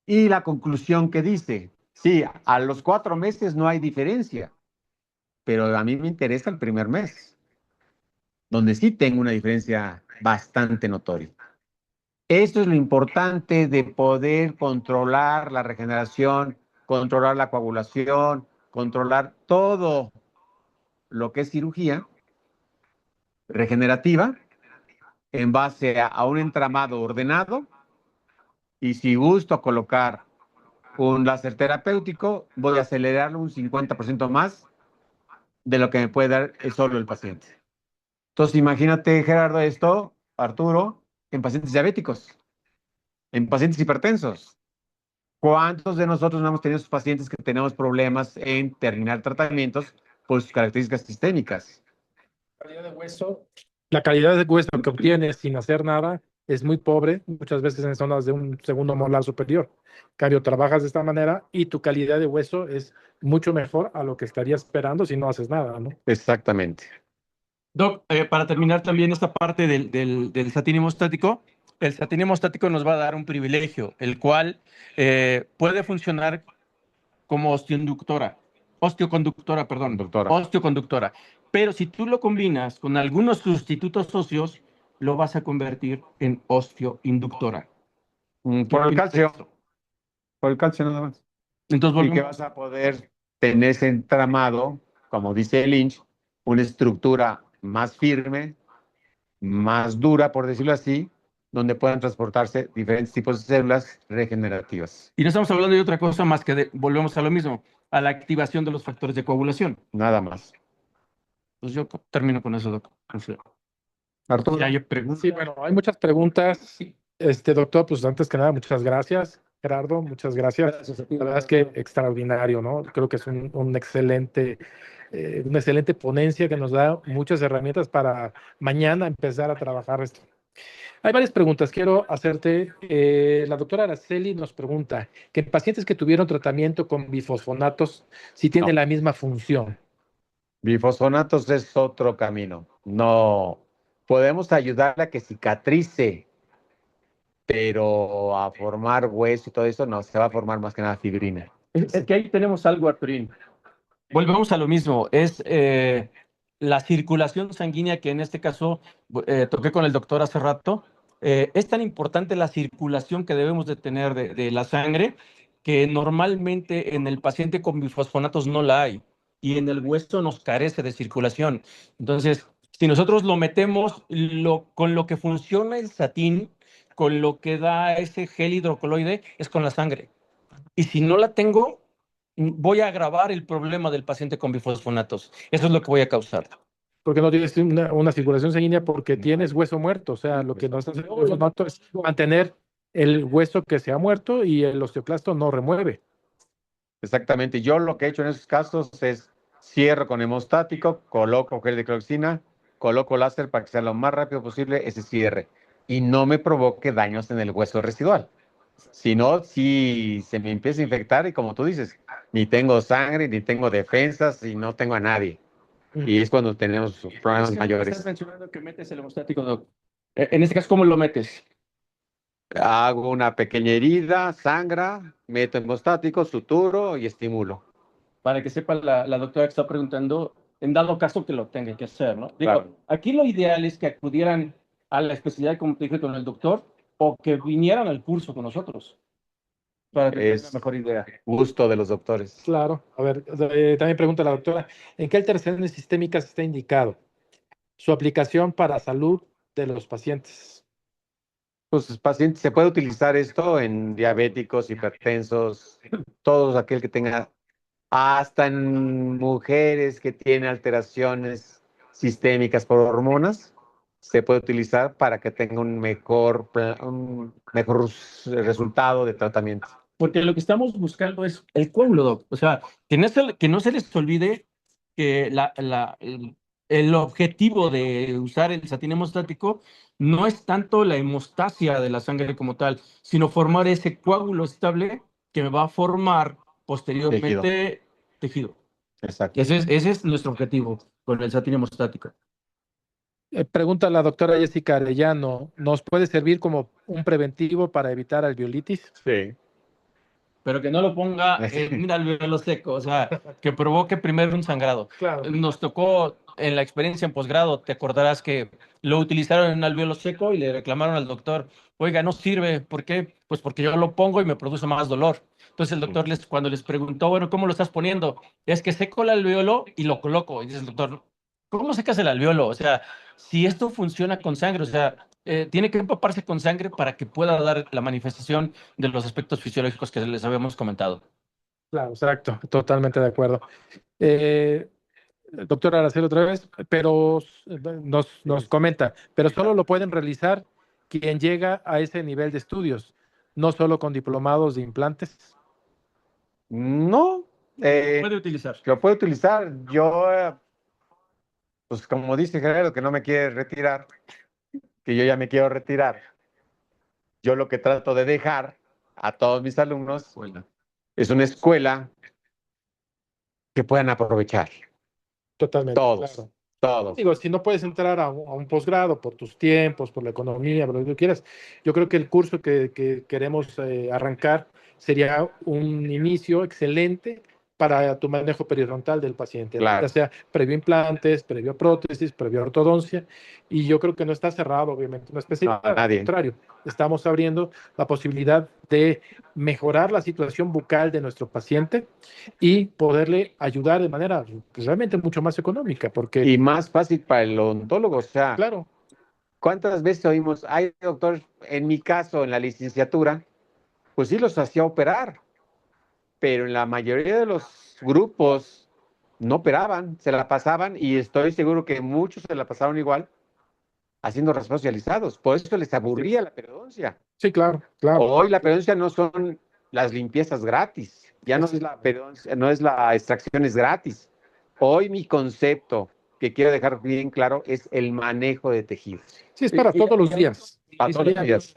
y la conclusión que dice, sí, a los 4 meses no hay diferencia, pero a mí me interesa el primer mes, donde sí tengo una diferencia bastante notoria. Esto es lo importante de poder controlar la regeneración, controlar la coagulación, controlar todo lo que es cirugía regenerativa en base a un entramado ordenado. Y si gusto colocar un láser terapéutico, voy a acelerarlo un 50% más de lo que me puede dar solo el paciente. Entonces, imagínate, Gerardo, esto, Arturo, en pacientes diabéticos, en pacientes hipertensos. ¿Cuántos de nosotros no hemos tenido esos pacientes que tenemos problemas en terminar tratamientos por sus características sistémicas? Calidad de hueso. La calidad de hueso que obtienes sin hacer nada es muy pobre, muchas veces en zonas de un segundo molar superior. En cambio, trabajas de esta manera y tu calidad de hueso es mucho mejor a lo que estarías esperando si no haces nada, ¿no? Exactamente. Doc, para terminar también esta parte del satín hemostático, el satín hemostático nos va a dar un privilegio, el cual puede funcionar como osteoconductora, perdón, Doctora. osteoconductora. Pero si tú lo combinas con algunos sustitutos óseos, lo vas a convertir en osteoinductora. Por el calcio. Por el calcio nada más. Entonces Y que volvemos. vas a poder tener ese entramado, como dice Lynch, una estructura más firme, más dura, por decirlo así, donde puedan transportarse diferentes tipos de células regenerativas. Y no estamos hablando de otra cosa más que volvemos a lo mismo, a la activación de los factores de coagulación. Nada más. Pues yo termino con eso, doctor. Arturo. Ya yo pregunto. Sí, bueno, hay muchas preguntas. Doctor, pues antes que nada, muchas gracias. Gerardo, muchas gracias. La verdad es que extraordinario, ¿no? Creo que es una excelente ponencia que nos da muchas herramientas para mañana empezar a trabajar esto. Hay varias preguntas. Quiero hacerte, la doctora Araceli nos pregunta que en pacientes que tuvieron tratamiento con bifosfonatos, si tienen No. la misma función. Bifosfonatos es otro camino. No podemos ayudarle a que cicatrice, pero a formar hueso y todo eso, no, se va a formar más que nada fibrina. Es que ahí tenemos algo, Arturín. Volvemos a lo mismo. Es la circulación sanguínea que en este caso toqué con el doctor hace rato. Es tan importante la circulación que debemos de tener de la sangre que normalmente en el paciente con bifosfonatos no la hay y en el hueso nos carece de circulación. Entonces, si nosotros lo metemos con lo que funciona el satín, con lo que da ese gel hidrocoloide, es con la sangre. Y si no la tengo, voy a agravar el problema del paciente con bifosfonatos. Eso es lo que voy a causar. Porque no tienes una circulación sanguínea porque tienes hueso muerto. O sea, lo que nos hace el bifosfonato es mantener el hueso que se ha muerto y el osteoclasto no remueve. Exactamente. Yo lo que he hecho en esos casos es cierro con hemostático, coloco gel de cloroxina, coloco láser para que sea lo más rápido posible ese cierre y no me provoque daños en el hueso residual. Si no, si se me empieza a infectar y como tú dices, ni tengo sangre, ni tengo defensas y no tengo a nadie. Y es cuando tenemos problemas mayores. Estás mencionando que metes el hemostático, Doc. En este caso, ¿cómo lo metes? Hago una pequeña herida, sangra, meto hemostático, suturo y estimulo. Para que sepa la doctora que está preguntando, en dado caso que lo tenga que hacer, ¿no? Digo, Claro. aquí lo ideal es que acudieran a la especialidad, como te dije, con el doctor, o que vinieran al curso con nosotros, para tener una Es mejor idea. gusto de los doctores. Claro. A ver, también pregunta la doctora, ¿en qué alteraciones sistémicas está indicado su aplicación para salud de los pacientes? Pues pacientes, se puede utilizar esto en diabéticos, hipertensos, todos aquel que tenga, hasta en mujeres que tienen alteraciones sistémicas por hormonas, se puede utilizar para que tenga un mejor resultado de tratamiento. Porque lo que estamos buscando es el coágulo, Doc. O sea, que no se les olvide que el objetivo de usar el satín hemostático no es tanto la hemostasia de la sangre como tal, sino formar ese coágulo estable que va a formar posteriormente tejido. Exacto. Ese es nuestro objetivo con el satín hemostático. Pregunta la doctora Jessica Arellano, ¿nos puede servir como un preventivo para evitar alveolitis? Sí. Pero que no lo ponga en un alveolo seco, o sea, que provoque primero un sangrado. Claro. Nos tocó en la experiencia en posgrado, te acordarás que lo utilizaron en un alvéolo seco y le reclamaron al doctor, oiga, no sirve, ¿por qué? Pues porque yo lo pongo y me produce más dolor. Entonces el doctor cuando les preguntó, bueno, ¿cómo lo estás poniendo? Es que seco el alvéolo y lo coloco. Y dice el doctor, ¿cómo secas el alvéolo? O sea, si esto funciona con sangre, o sea, tiene que empaparse con sangre para que pueda dar la manifestación de los aspectos fisiológicos que les habíamos comentado. Claro, exacto, totalmente de acuerdo. Eh, Doctor Araceli otra vez, pero nos comenta, pero solo lo pueden realizar quien llega a ese nivel de estudios, no solo con diplomados de implantes. No, Puede utilizar. lo puedo utilizar. Yo, pues como dice Gerardo, que no me quiere retirar, que yo ya me quiero retirar. Yo lo que trato de dejar a todos mis alumnos Escuela. es una escuela que puedan aprovechar. Totalmente, Todos, claro. todos. Digo, si no puedes entrar a un posgrado por tus tiempos, por la economía, por lo que tú quieras, yo creo que el curso que queremos arrancar sería un inicio excelente para tu manejo periodontal del paciente, ¿no? Claro. Ya sea previo implantes, previo prótesis, previo ortodoncia, y yo creo que no está cerrado, obviamente, una No, especialidad, al nadie. contrario, estamos abriendo la posibilidad de mejorar la situación bucal de nuestro paciente y poderle ayudar de manera pues, realmente mucho más económica, porque Y más fácil para el odontólogo. O sea, claro, ¿cuántas veces oímos, ay, doctor, en mi caso, en la licenciatura, pues sí los hacía operar, pero en la mayoría de los grupos no operaban, se la pasaban y estoy seguro que muchos se la pasaron igual haciendo raspados realizados. Por eso les aburría la periodoncia. sí, claro, claro. Hoy la periodoncia no son las limpiezas gratis, ya no es la periodoncia, no es la extracción es gratis. Hoy mi concepto que quiero dejar bien claro es el manejo de tejidos. Sí, es para todos los días. Para todos los días.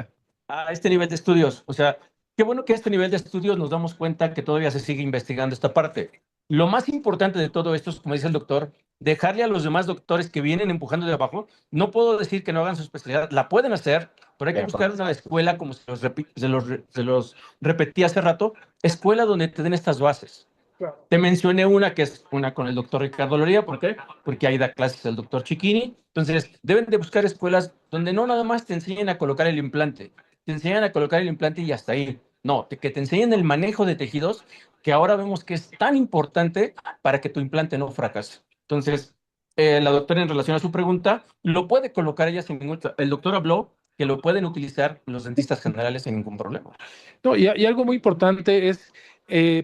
A este nivel de estudios. O sea, qué bueno que a este nivel de estudios nos damos cuenta que todavía se sigue investigando esta parte. Lo más importante de todo esto es, como dice el doctor, dejarle a los demás doctores que vienen empujando de abajo. No puedo decir que no hagan su especialidad, la pueden hacer, pero hay que buscar una escuela, como se los repetí hace rato, escuela donde te den estas bases. Claro. Te mencioné una que es una con el doctor Ricardo Loría, ¿por qué? Porque ahí da clases el doctor Chiquini. Entonces, deben de buscar escuelas donde no nada más te enseñen a colocar el implante, te enseñan a colocar el implante y hasta ahí. No, que te enseñen el manejo de tejidos, que ahora vemos que es tan importante para que tu implante no fracase. Entonces, la doctora en relación a su pregunta, lo puede colocar ella sin ningún... El doctor habló que lo pueden utilizar los dentistas generales sin ningún problema. No, y algo muy importante es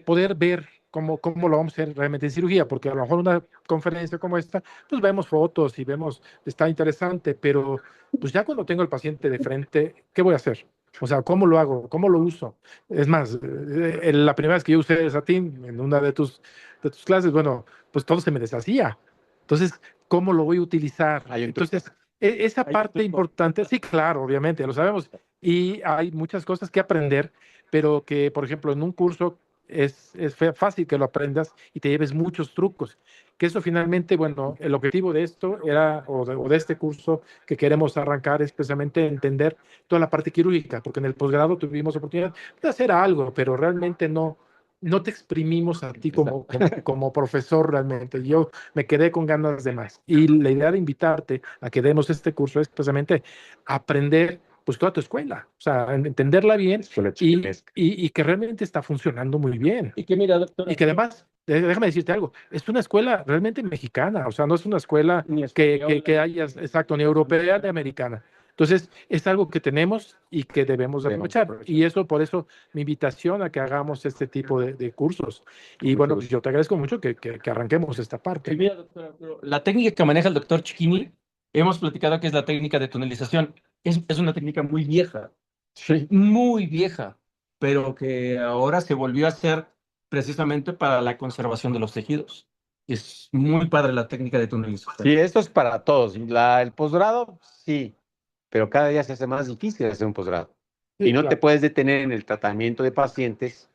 poder ver cómo lo vamos a hacer realmente en cirugía, porque a lo mejor una conferencia como esta, pues vemos fotos y vemos, está interesante, pero pues ya cuando tengo el paciente de frente, ¿qué voy a hacer? O sea, ¿cómo lo hago? ¿Cómo lo uso? Es más, la primera vez que yo usé Satin en una de tus clases, bueno, pues todo se me deshacía. Entonces, ¿cómo lo voy a utilizar? Hay un Entonces, esa parte importante, sí, claro, obviamente, lo sabemos. Y hay muchas cosas que aprender, pero que, por ejemplo, en un curso es fácil que lo aprendas y te lleves muchos trucos. Que eso finalmente, bueno, el objetivo de esto era, o de este curso que queremos arrancar, es precisamente entender toda la parte quirúrgica, porque en el posgrado tuvimos oportunidad de hacer algo, pero realmente no te exprimimos a ti como profesor realmente. Yo me quedé con ganas de más. Y la idea de invitarte a que demos este curso es precisamente aprender pues toda tu escuela, o sea, entenderla bien y que realmente está funcionando muy bien. Y que mira, doctora, Y que además, déjame decirte algo, es una escuela realmente mexicana, o sea, no es una escuela ni que haya, exacto, ni europea ni americana. Entonces, es algo que tenemos y que debemos aprovechar. Y eso, por eso, mi invitación a que hagamos este tipo de cursos. Y bueno, pues yo te agradezco mucho que arranquemos esta parte. mira, doctora, la técnica que maneja el doctor Chiquini, hemos platicado que es la técnica de tunelización. Es una técnica muy vieja, Sí. muy vieja, pero que ahora se volvió a hacer precisamente para la conservación de los tejidos. Es muy padre la técnica de tunelización. Sí, esto es para todos. El posgrado, sí, pero cada día se hace más difícil hacer un posgrado. Sí, Y no te claro. puedes detener en el tratamiento de pacientes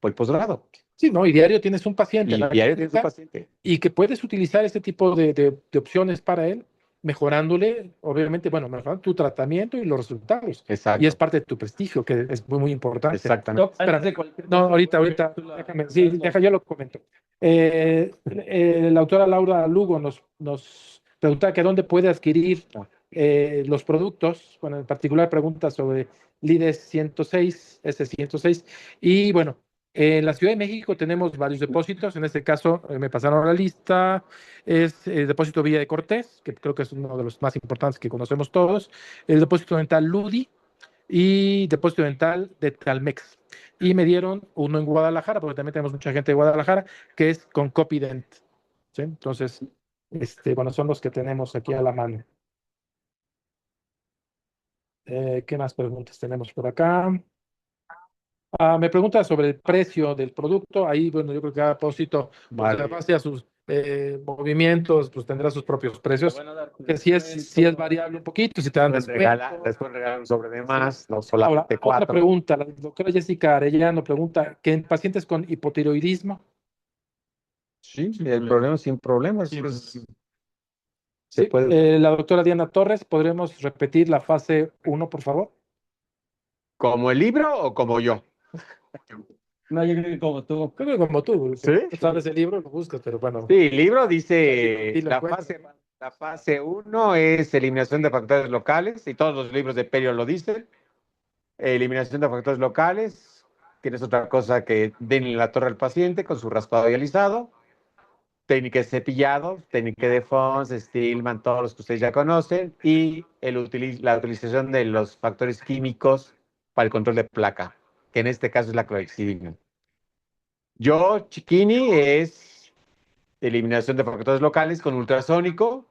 por el posgrado. Sí, ¿no? Y diario tienes un paciente, Y ¿no? diario tienes un paciente. Y que puedes utilizar este tipo de opciones para él. mejorándole, obviamente, bueno, mejorando tu tratamiento y los resultados. Exacto. Y es parte de tu prestigio, que es muy, muy importante. Exactamente. Doc, antes de cualquier No, cosa, ahorita, déjame, sí, yo lo comento. La autora Laura Lugo nos pregunta que dónde puede adquirir los productos, bueno, en particular pregunta sobre LIDES 106, S106, y bueno, en la Ciudad de México tenemos varios depósitos, en este caso me pasaron la lista, es el depósito Villa de Cortés, que creo que es uno de los más importantes que conocemos todos, el depósito dental Ludi y depósito dental de Talmex. Y me dieron uno en Guadalajara, porque también tenemos mucha gente de Guadalajara, que es con Copident. ¿Sí? Entonces, bueno, son los que tenemos aquí a la mano. ¿Qué más preguntas tenemos por acá? Me pregunta sobre el precio del producto. Ahí, bueno, yo creo que cada depósito, pues, Vale. en base a sus movimientos, pues tendrá sus propios precios. Que sí es variable un poquito, si te dan descuento. Les pueden regalar un sobre de más, no Ahora, solamente otra 4. pregunta. La doctora Jessica Arellano pregunta que en pacientes con hipotiroidismo, Sí, el problema sin problemas. Sí. Pues, se ¿sí? puede, La doctora Diana Torres, ¿podremos repetir la fase 1, por favor? ¿como el libro o como yo? No, yo creo que como tú. Creo que como tú, ¿Sí? sabes el libro, lo buscas, pero bueno. Sí, el libro dice Dilo en cuenta. la fase 1 es eliminación de factores locales, y todos los libros de Perio lo dicen. Eliminación de factores locales, tienes otra cosa que den la torre al paciente con su raspado y alisado, técnica de cepillado, técnica de Fons, Stillman, todos los que ustedes ya conocen, y la utilización de los factores químicos para el control de placa, que en este caso es la clorhexidina. Yo, Chiquini, es eliminación de factores locales con ultrasónico,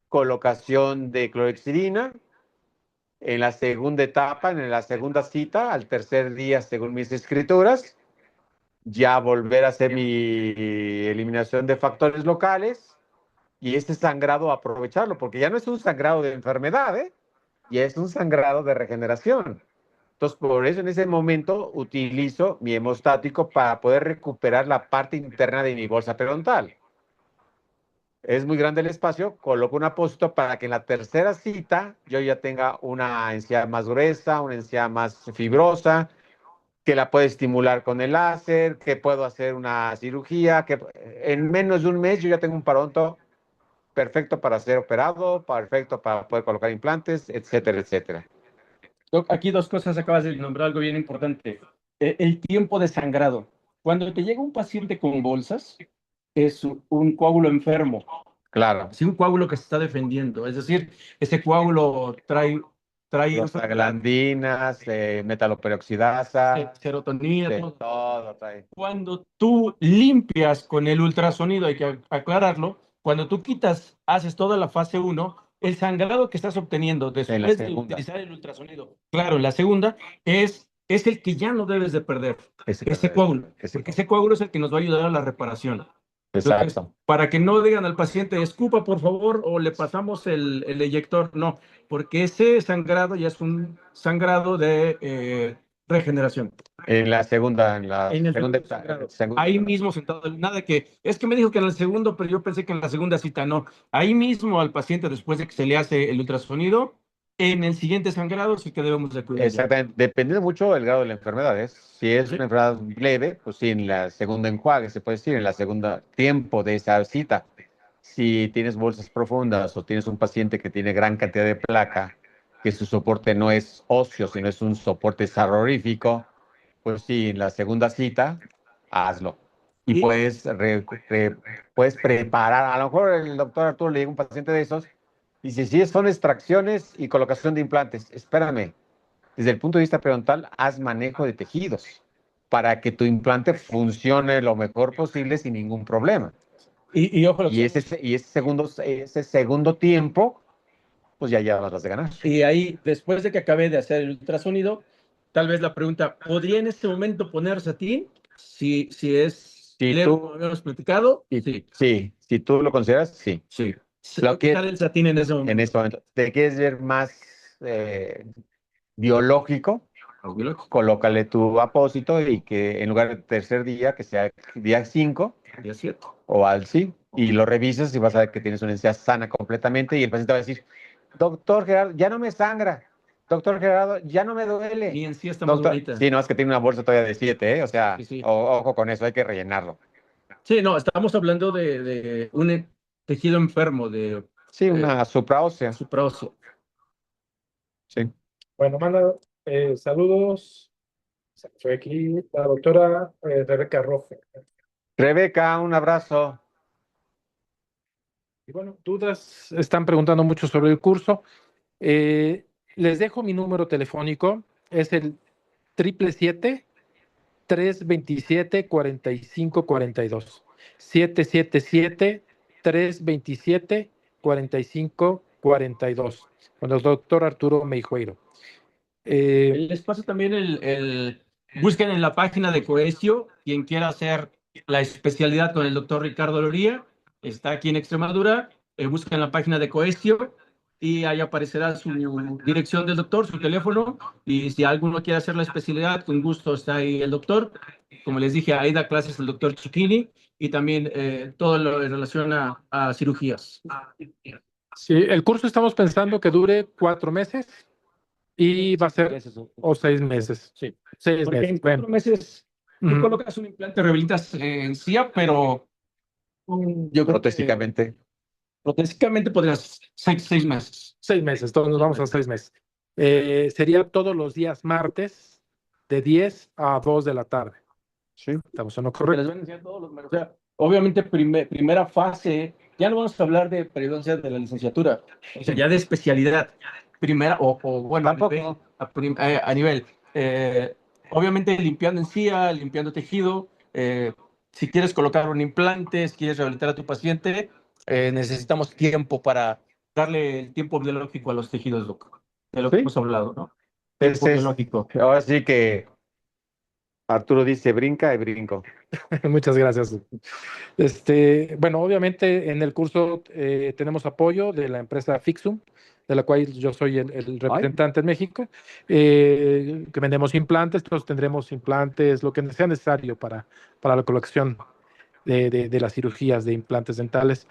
colocación de clorhexidina. En la segunda etapa, en la segunda cita, al tercer día, según mis escrituras, ya volver a hacer mi eliminación de factores locales y este sangrado aprovecharlo, porque ya no es un sangrado de enfermedad, ¿eh? Ya es un sangrado de regeneración. Entonces, por eso en ese momento utilizo mi hemostático para poder recuperar la parte interna de mi bolsa periodontal. Es muy grande el espacio, coloco un apósito para que en la tercera cita yo ya tenga una encía más gruesa, una encía más fibrosa, que la puedo estimular con el láser, que puedo hacer una cirugía, que en menos de un mes yo ya tengo un parodonto perfecto para ser operado, perfecto para poder colocar implantes, etcétera, etcétera. Doc, aquí dos cosas, acabas de nombrar algo bien importante. El tiempo de sangrado. Cuando te llega un paciente con bolsas, es un coágulo enfermo. Claro. Sí, un coágulo que se está defendiendo. Es decir, ese coágulo trae Prostaglandinas, metaloperoxidasa, serotonina, todo trae. Cuando tú limpias con el ultrasonido, hay que aclararlo, cuando tú haces toda la fase uno, el sangrado que estás obteniendo después de utilizar el ultrasonido, claro, en la segunda, es el que ya no debes de perder, ese coágulo, porque ese coágulo es el que nos va a ayudar a la reparación. Entonces, Exacto. para que no digan al paciente, escupa por favor, o le pasamos el eyector, no, porque ese sangrado ya es un sangrado de regeneración. En la segunda, Ahí mismo sentado, nada que, es que me dijo que en el segundo, pero yo pensé que en la segunda cita no. Ahí mismo al paciente, después de que se le hace el ultrasonido, en el siguiente sangrado sí que debemos de cuidar. Exactamente, depende mucho del grado de la enfermedad. Si es una enfermedad leve, pues sí, en la segunda enjuague, se puede decir, en la segunda tiempo de esa cita. Si tienes bolsas profundas o tienes un paciente que tiene gran cantidad de placa, que su soporte no es óseo, sino es un soporte sarrorífico, pues sí, en la segunda cita, hazlo. Y puedes preparar, a lo mejor el doctor Arturo le llega un paciente de esos, y dice, sí, son extracciones y colocación de implantes. Espérame, desde el punto de vista periodontal, haz manejo de tejidos para que tu implante funcione lo mejor posible sin ningún problema. Y ojo, Y ese segundo tiempo, pues ya vas de ganar. Y ahí, después de que acabé de hacer el ultrasonido, tal vez la pregunta, ¿podría en este momento poner satín? Si es leve, como habíamos platicado. Sí, si tú lo consideras, sí. Sí. Lo que Quitar el satín en ese momento. En este momento. ¿Te quieres ver más biológico? Colócale tu apósito y que en lugar del tercer día, que sea día 5 Día 7. o al sí, y lo revisas y vas a ver que tienes una encía sana completamente y el paciente va a decir, doctor Gerardo, ya no me sangra, doctor Gerardo, ya no me duele. Mi encía está más Doctor, bonita. sí, no, es que tiene una bolsa todavía de 7, ¿eh? O sea, Sí, sí. ojo con eso, hay que rellenarlo. Sí, no, estamos hablando de un tejido enfermo, de Sí, una supraósea. supraóseo. Sí. Bueno, manda saludos. Soy aquí la doctora Rebeca Rojo. Rebeca, un abrazo. Y bueno, dudas, están preguntando mucho sobre el curso. Les dejo mi número telefónico, es el 777-327-4542. 777-327-4542. Con el doctor Arturo Meijueiro. Les paso también busquen en la página de Coesio, quien quiera hacer la especialidad con el doctor Ricardo Loría, está aquí en Extremadura, busquen la página de Coesio y ahí aparecerá su dirección del doctor, su teléfono, y si alguno quiere hacer la especialidad, con gusto está ahí el doctor. Como les dije, ahí da clases el doctor Chiquini y también todo lo en relación a cirugías. Sí, el curso estamos pensando que dure 4 meses y va a ser, o 6 meses. Sí. 6 Porque meses. en 4 meses tú colocas un implante, rehabilitas encía, pero yo creo que protésicamente podrías 6 meses. 6 meses, todos nos vamos a 6 meses. Sería todos los días martes de 10 a 2 de la tarde. Sí. Estamos en lo Porque les correcto. van a enseñar todos los, o sea, obviamente primera fase, ya no vamos a hablar de periodoncia de la licenciatura, o sea, ya de especialidad, primera, o bueno, Tampoco. a nivel, obviamente limpiando encía, limpiando tejido, si quieres colocar un implante, si quieres rehabilitar a tu paciente, necesitamos tiempo para darle el tiempo biológico a los tejidos, doc, de lo que ¿Sí? hemos hablado, ¿no? Tiempo biológico. Ahora sí que Arturo dice brinca y brinco. Muchas gracias. Bueno, obviamente en el curso tenemos apoyo de la empresa Fixum, de la cual yo soy el representante en México, que vendemos implantes, todos tendremos implantes, lo que sea necesario para la colección de las cirugías de implantes dentales.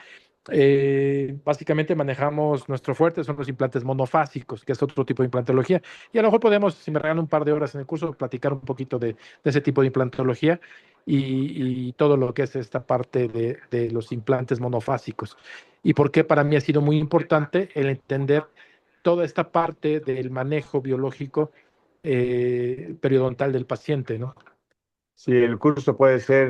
Básicamente manejamos nuestro fuerte, son los implantes monofásicos, que es otro tipo de implantología. Y a lo mejor podemos, si me regalan un par de horas en el curso, platicar un poquito de ese tipo de implantología y todo lo que es esta parte de los implantes monofásicos. Y por qué para mí ha sido muy importante el entender toda esta parte del manejo biológico periodontal del paciente, ¿no? Sí, el curso puede ser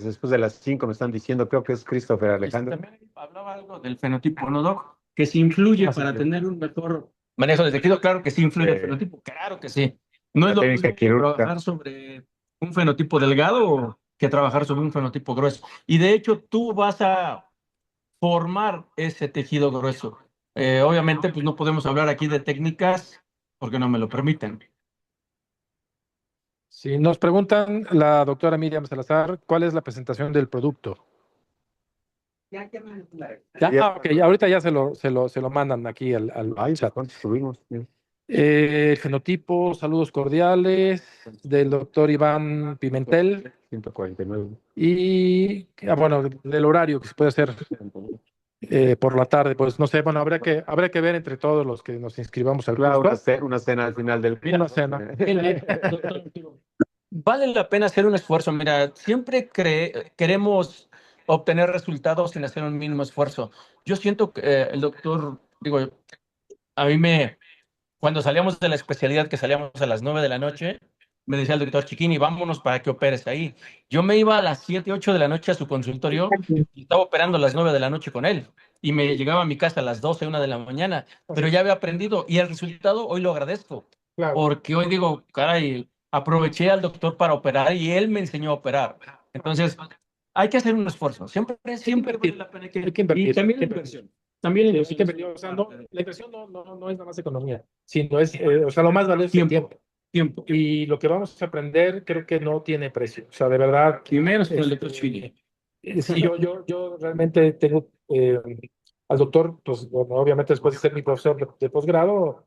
después de las 5, me están diciendo, creo que es Christopher Alejandro. También hablaba algo del fenotipo, ¿no, doc? Que si influye para tener un mejor manejo de tejido, claro que sí influye el fenotipo, claro que sí. No es La lo técnica mismo quirúrgica. trabajar sobre un fenotipo delgado que trabajar sobre un fenotipo grueso. Y de hecho, tú vas a formar ese tejido grueso. Obviamente, pues no podemos hablar aquí de técnicas porque no me lo permiten. Si nos preguntan la doctora Miriam Salazar, ¿cuál es la presentación del producto? ¿Ya? Ok, ahorita ya se lo mandan aquí al chat. ¿Cuántos subimos? El fenotipo, saludos cordiales del doctor Iván Pimentel 149. y, bueno, del horario que se puede hacer por la tarde, pues no sé, bueno, habrá que ver entre todos los que nos inscribamos al Claro, curso. una cena al final del Una cena. Vale la pena hacer un esfuerzo. Mira, siempre queremos obtener resultados sin hacer un mínimo esfuerzo. Yo siento que el doctor, digo, a mí cuando salíamos de la especialidad, que salíamos a las 9 de la noche, me decía el doctor Chiquini, vámonos para que operes ahí. Yo me iba a las 7, 8 de la noche a su consultorio y estaba operando a las 9 de la noche con él. Y me llegaba a mi casa a las 12, 1 de la mañana. Pero ya había aprendido y el resultado hoy lo agradezco. Claro. Porque hoy digo, caray, aproveché al doctor para operar y él me enseñó a operar. Entonces, hay que hacer un esfuerzo. Siempre vale la pena Hay que invertir. Y también la inversión. También la Hay inversión. que invertir, o sea, la inversión no es nada más economía, sino es, o sea, lo más valioso es el tiempo. Tiempo. Y lo que vamos a aprender creo que no tiene precio. O sea, de verdad. Y menos con el doctor Chile. Sí, yo realmente tengo al doctor, pues bueno, obviamente después de ser mi profesor de posgrado,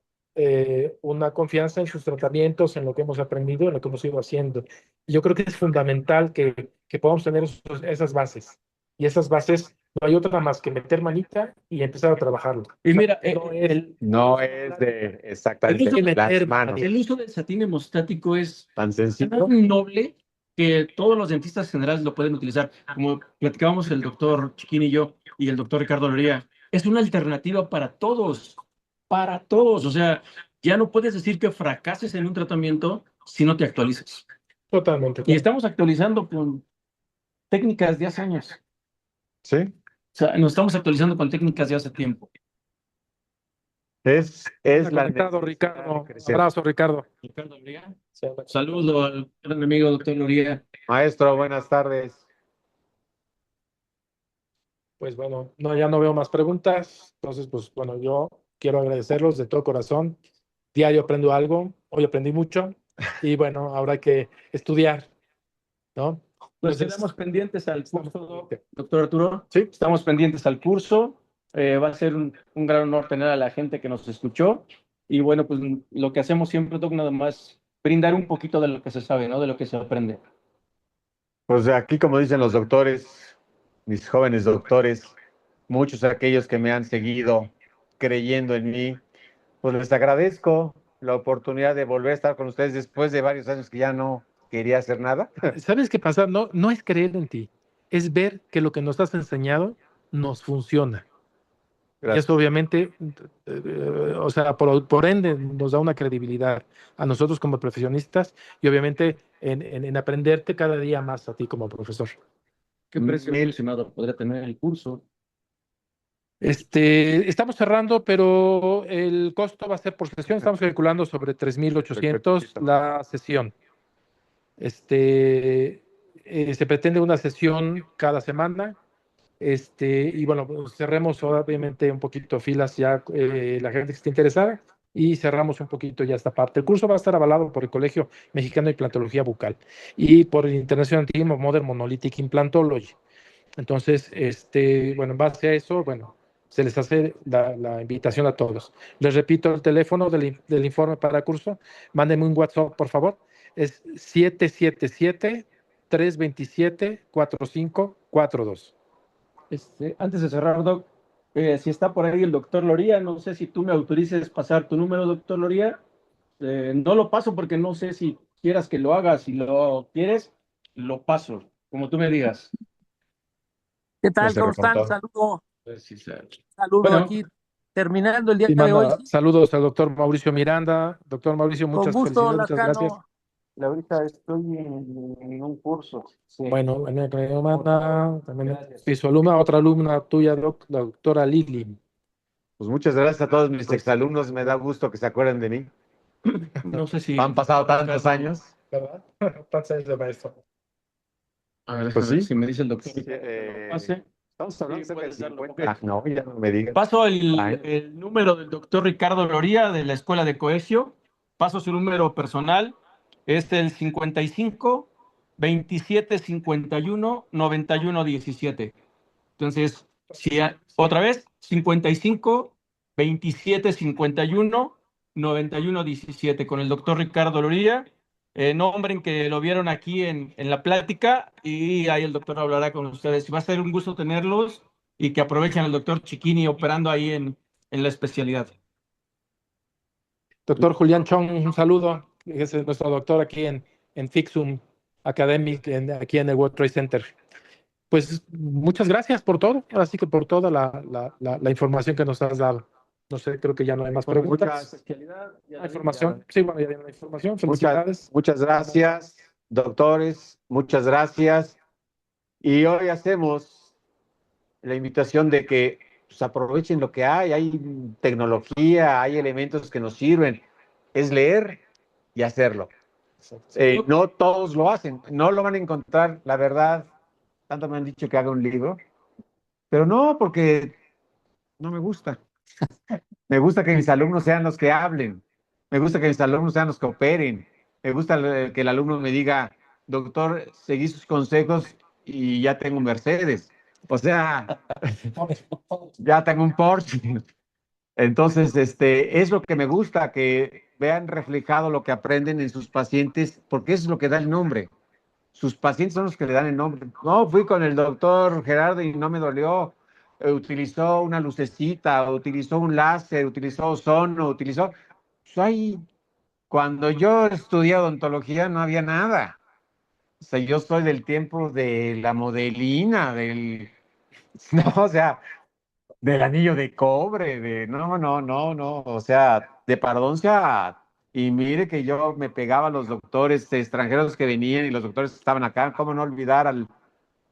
una confianza en sus tratamientos, en lo que hemos aprendido, en lo que hemos ido haciendo. Y yo creo que es fundamental que podamos tener esas bases. Y esas bases No hay otra más que meter manita y empezar a trabajarlo. Y O sea, mira, no es, No es de el exactamente uso, que las meter manos. manita. el uso del satín hemostático es Tan sencillo. tan noble que todos los dentistas generales lo pueden utilizar. Como platicábamos el doctor Chiquín y yo y el doctor Ricardo Loría, es una alternativa para todos, para todos. O sea, ya no puedes decir que fracases en un tratamiento si no te actualizas. Totalmente. Y estamos actualizando con técnicas de hace años. Sí. O sea, nos estamos actualizando con técnicas de hace tiempo. Es Está la conectado, necesidad de Ricardo. crecer. Abrazo, Ricardo. Ricardo Loría. Saludo al gran amigo doctor Loría. Maestro, buenas tardes. Pues bueno, no, ya no veo más preguntas. Entonces, pues bueno, yo quiero agradecerlos de todo corazón. Diario aprendo algo. Hoy aprendí mucho. Y bueno, habrá que estudiar, ¿no? Pues Entonces, quedamos pendientes al estamos curso, pendientes. doctor Arturo. Sí. Estamos pendientes al curso. Va a ser un gran honor tener a la gente que nos escuchó. Y bueno, pues lo que hacemos siempre, Doc, nada más brindar un poquito de lo que se sabe, ¿no? De lo que se aprende. Pues aquí, como dicen los doctores, mis jóvenes doctores, muchos de aquellos que me han seguido creyendo en mí, pues les agradezco la oportunidad de volver a estar con ustedes después de varios años que ya no quería hacer nada. ¿Sabes qué pasa? No, no es creer en ti, es ver que lo que nos has enseñado nos funciona. Y Gracias. eso obviamente, o sea, por ende nos da una credibilidad a nosotros como profesionistas y obviamente en aprenderte cada día más a ti como profesor. ¿Qué precio Mil. aproximado podría tener el curso? Estamos cerrando, pero el costo va a ser por sesión. Estamos calculando sobre 3,800 la sesión. Se pretende una sesión cada semana. Y bueno, pues cerremos obviamente un poquito filas ya, la gente que esté interesada, y cerramos un poquito ya esta parte. El curso va a estar avalado por el Colegio Mexicano de Implantología Bucal y por el International Team of Modern Monolithic Implantology. Entonces, bueno, en base a eso, bueno, se les hace la invitación a todos. Les repito el teléfono del informe para curso. Mándenme un WhatsApp, por favor. Es 777-327-4542. Antes de cerrar, Doc, si está por ahí el doctor Loría, no sé si tú me autorices pasar tu número, doctor Loría. No lo paso porque no sé si quieras que lo haga. Si lo quieres, lo paso, como tú me digas. ¿Qué tal? Ese ¿Cómo están? reportón. Saludo Bueno, aquí, terminando el día Y de hoy. manda saludos al doctor Mauricio Miranda. Doctor Mauricio, Con muchas gusto, felicidades, muchas gracias. Lascano. Ahorita estoy en un curso. Sí. Bueno, me manda también Gracias. y su alumna, otra alumna tuya, la doctora Lili. Pues muchas gracias a todos mis exalumnos, me da gusto que se acuerden de mí. no sé si... Han pasado tantos años. ¿Verdad? Tantos años de maestro. A ver, Pues déjame ver sí. si me dice el doctor. Sí, Pase. estamos hablando Sí, cerca de puedes darlo. 50. Ah, no, ya no me digas. Paso Ay. el número del doctor Ricardo Loría de la Escuela de Coesio. Paso su número personal. Es el 55 27 51 91 17. Entonces, otra vez, 55 27 51 91 17 con el doctor Ricardo Loría. Nombren que lo vieron aquí en la plática y ahí el doctor hablará con ustedes. Va a ser un gusto tenerlos y que aprovechen al doctor Chiquini operando ahí en la especialidad. Doctor Julián Chong, un saludo. Es nuestro doctor aquí en Fixum Academic, aquí en el World Trade Center. Pues muchas gracias por todo, así que por toda la información que nos has dado. No sé, creo que ya no hay más preguntas. ¿Hay información? Sí, bueno, ya hay información. Felicidades. Muchas gracias, doctores, muchas gracias. Y hoy hacemos la invitación de que pues, aprovechen lo que hay tecnología, hay elementos que nos sirven. Es leer y hacerlo. No todos lo hacen, no lo van a encontrar, la verdad. Tanto me han dicho que haga un libro, pero no, porque no me gusta. Me gusta que mis alumnos sean los que hablen. Me gusta que mis alumnos sean los que operen. Me gusta que el alumno me diga, doctor, seguí sus consejos y ya tengo un Mercedes. O sea, ya tengo un Porsche. Entonces, es lo que me gusta, que vean reflejado lo que aprenden en sus pacientes, porque eso es lo que da el nombre. Sus pacientes son los que le dan el nombre. No, fui con el doctor Gerardo y no me dolió. utilizó una lucecita, utilizó un láser, utilizó ozono, utilizó... Pues ahí, cuando yo estudié odontología no había nada. O sea, yo soy del tiempo de la modelina, del... No, o sea, del anillo de cobre, de... No, no, no, no. O sea, de parodoncia. Y mire que yo me pegaba a los doctores extranjeros que venían y los doctores que estaban acá. ¿Cómo no olvidar al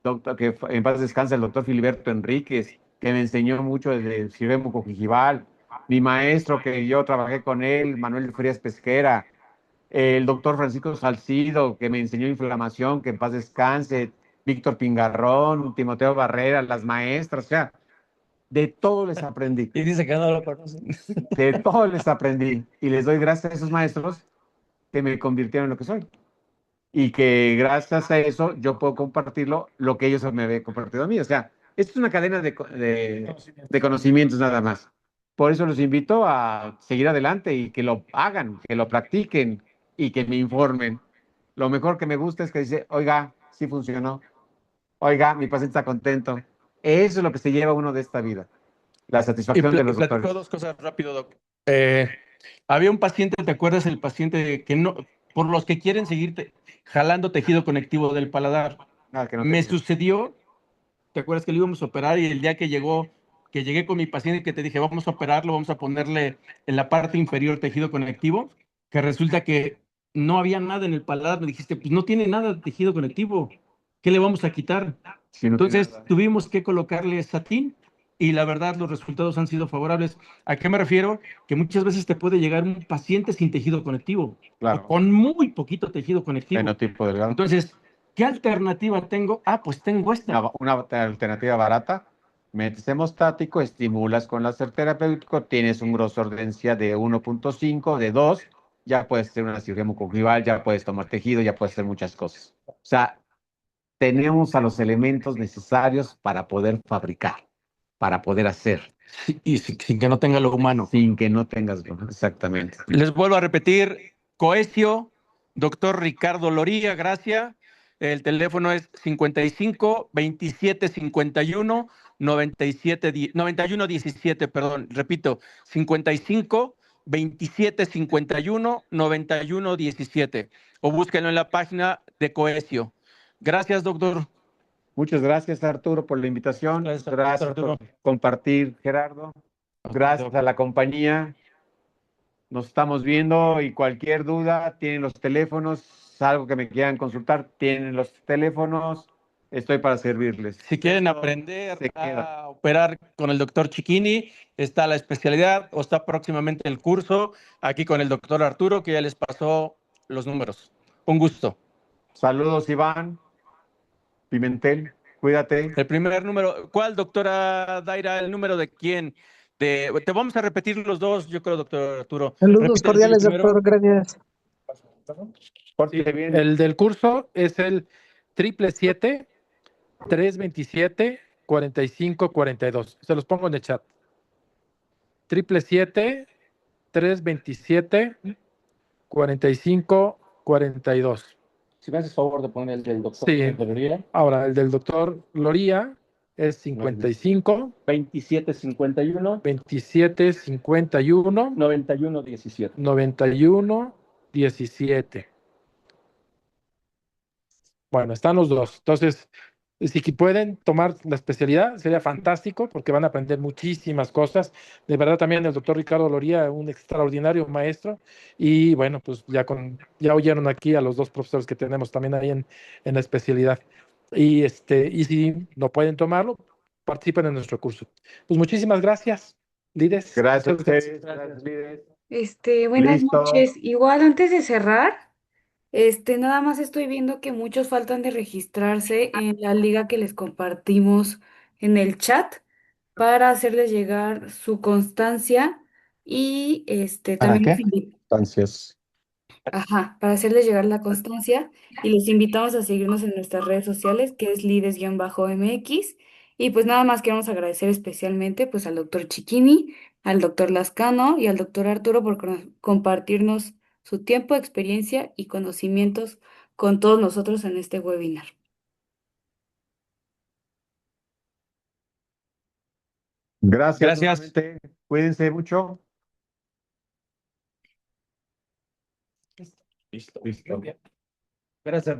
doctor, en paz descanse, el doctor Filiberto Enríquez, que me enseñó mucho desde el Sirvemo Coquijival, mi maestro que yo trabajé con él, Manuel Frías Pesquera, el doctor Francisco Salcido, que me enseñó inflamación, que en paz descanse, Víctor Pingarrón, Timoteo Barrera, las maestras, o sea, de todo les aprendí, Y dice que no lo conocen. de todo les aprendí, y les doy gracias a esos maestros que me convirtieron en lo que soy y que gracias a eso yo puedo compartirlo, lo que ellos me habían compartido a mí. O sea, esto es una cadena de conocimientos nada más. Por eso los invito a seguir adelante y que lo hagan, que lo practiquen y que me informen. Lo mejor que me gusta es que dice, oiga, sí funcionó, oiga, mi paciente está contento. Eso es lo que se lleva uno de esta vida, la Y satisfacción de los platico doctores. dos cosas rápido, Doc. Había un paciente, ¿te acuerdas? El paciente que no, por los que quieren seguir jalando tejido conectivo del paladar. Nada, que no Me tenía. sucedió, ¿te acuerdas que lo íbamos a operar y el día que llegó, que llegué con mi paciente y que te dije, vamos a operarlo, vamos a ponerle en la parte inferior tejido conectivo, que resulta que no había nada en el paladar, me dijiste, pues no tiene nada de tejido conectivo, ¿qué le vamos a quitar? Sí, no tiene Entonces nada. tuvimos que colocarle satín y la verdad los resultados han sido favorables. ¿A qué me refiero? Que muchas veces te puede llegar un paciente sin tejido conectivo o Claro, con muy poquito tejido conectivo. fenotipo delgado. Entonces, ¿qué alternativa tengo? Ah, pues tengo esta. Una alternativa barata. Metes hemostático, estimulas con láser terapéutico, tienes un grosor de encía de 1.5, de 2, ya puedes hacer una cirugía mucogival, ya puedes tomar tejido, ya puedes hacer muchas cosas. O sea, tenemos a los elementos necesarios para poder fabricar, para poder hacer, Sí, y sin que no tenga lo humano. sin que no tengas, exactamente. Les vuelvo a repetir, Coesio, doctor Ricardo Loría, gracias. El teléfono es 55 27 51 97 91 17, perdón, repito, 55 27 51 91 17. O búsquenlo en la página de Coesio. Gracias, doctor. Muchas gracias, Arturo, por la invitación. Gracias, doctor Gracias Arturo. por compartir, Gerardo. Gracias a la compañía. Nos estamos viendo y cualquier duda, tienen los teléfonos, algo que me quieran consultar, tienen los teléfonos, estoy para servirles. Si quieren Esto aprender se queda. a operar con el doctor Chiquini, está la especialidad o está próximamente el curso aquí con el doctor Arturo, que ya les pasó los números. Un gusto. Saludos, Iván Pimentel, cuídate. El primer número, ¿cuál, doctora Daira? ¿El número de quién? Te vamos a repetir los dos, yo creo, doctor Arturo. Saludos Repite el cordiales, primero. doctor. Gracias. Pórtate bien. El del curso es el 777-327-4542. Se los pongo en el chat. 777-327-4542. Si me haces favor de poner el del doctor Sí. Loría, Ahora, el del doctor Loría es 55 2751 27 51 91 17. 91 17. Bueno, están los dos. Entonces, si pueden tomar la especialidad, sería fantástico porque van a aprender muchísimas cosas. De verdad, también el doctor Ricardo Loría, un extraordinario maestro. Y bueno, pues ya oyeron aquí a los dos profesores que tenemos también ahí en la especialidad. Y si no pueden tomarlo, participen en nuestro curso. Pues muchísimas gracias, líderes. Gracias a Muchas gracias. ustedes, gracias, líderes. Buenas Listo. noches. Igual antes de cerrar, nada más estoy viendo que muchos faltan de registrarse en la liga que les compartimos en el chat para hacerles llegar su constancia y ¿Para también qué? Entonces, ajá, para hacerles llegar la constancia y les invitamos a seguirnos en nuestras redes sociales, que es lides-mx. Y pues nada más queremos agradecer especialmente pues al doctor Chiquini, al doctor Lascano y al doctor Arturo por compartirnos su tiempo, experiencia y conocimientos con todos nosotros en este webinar. Gracias. Gracias. Nuevamente. Cuídense mucho. Listo. Listo. Muy bien. Gracias.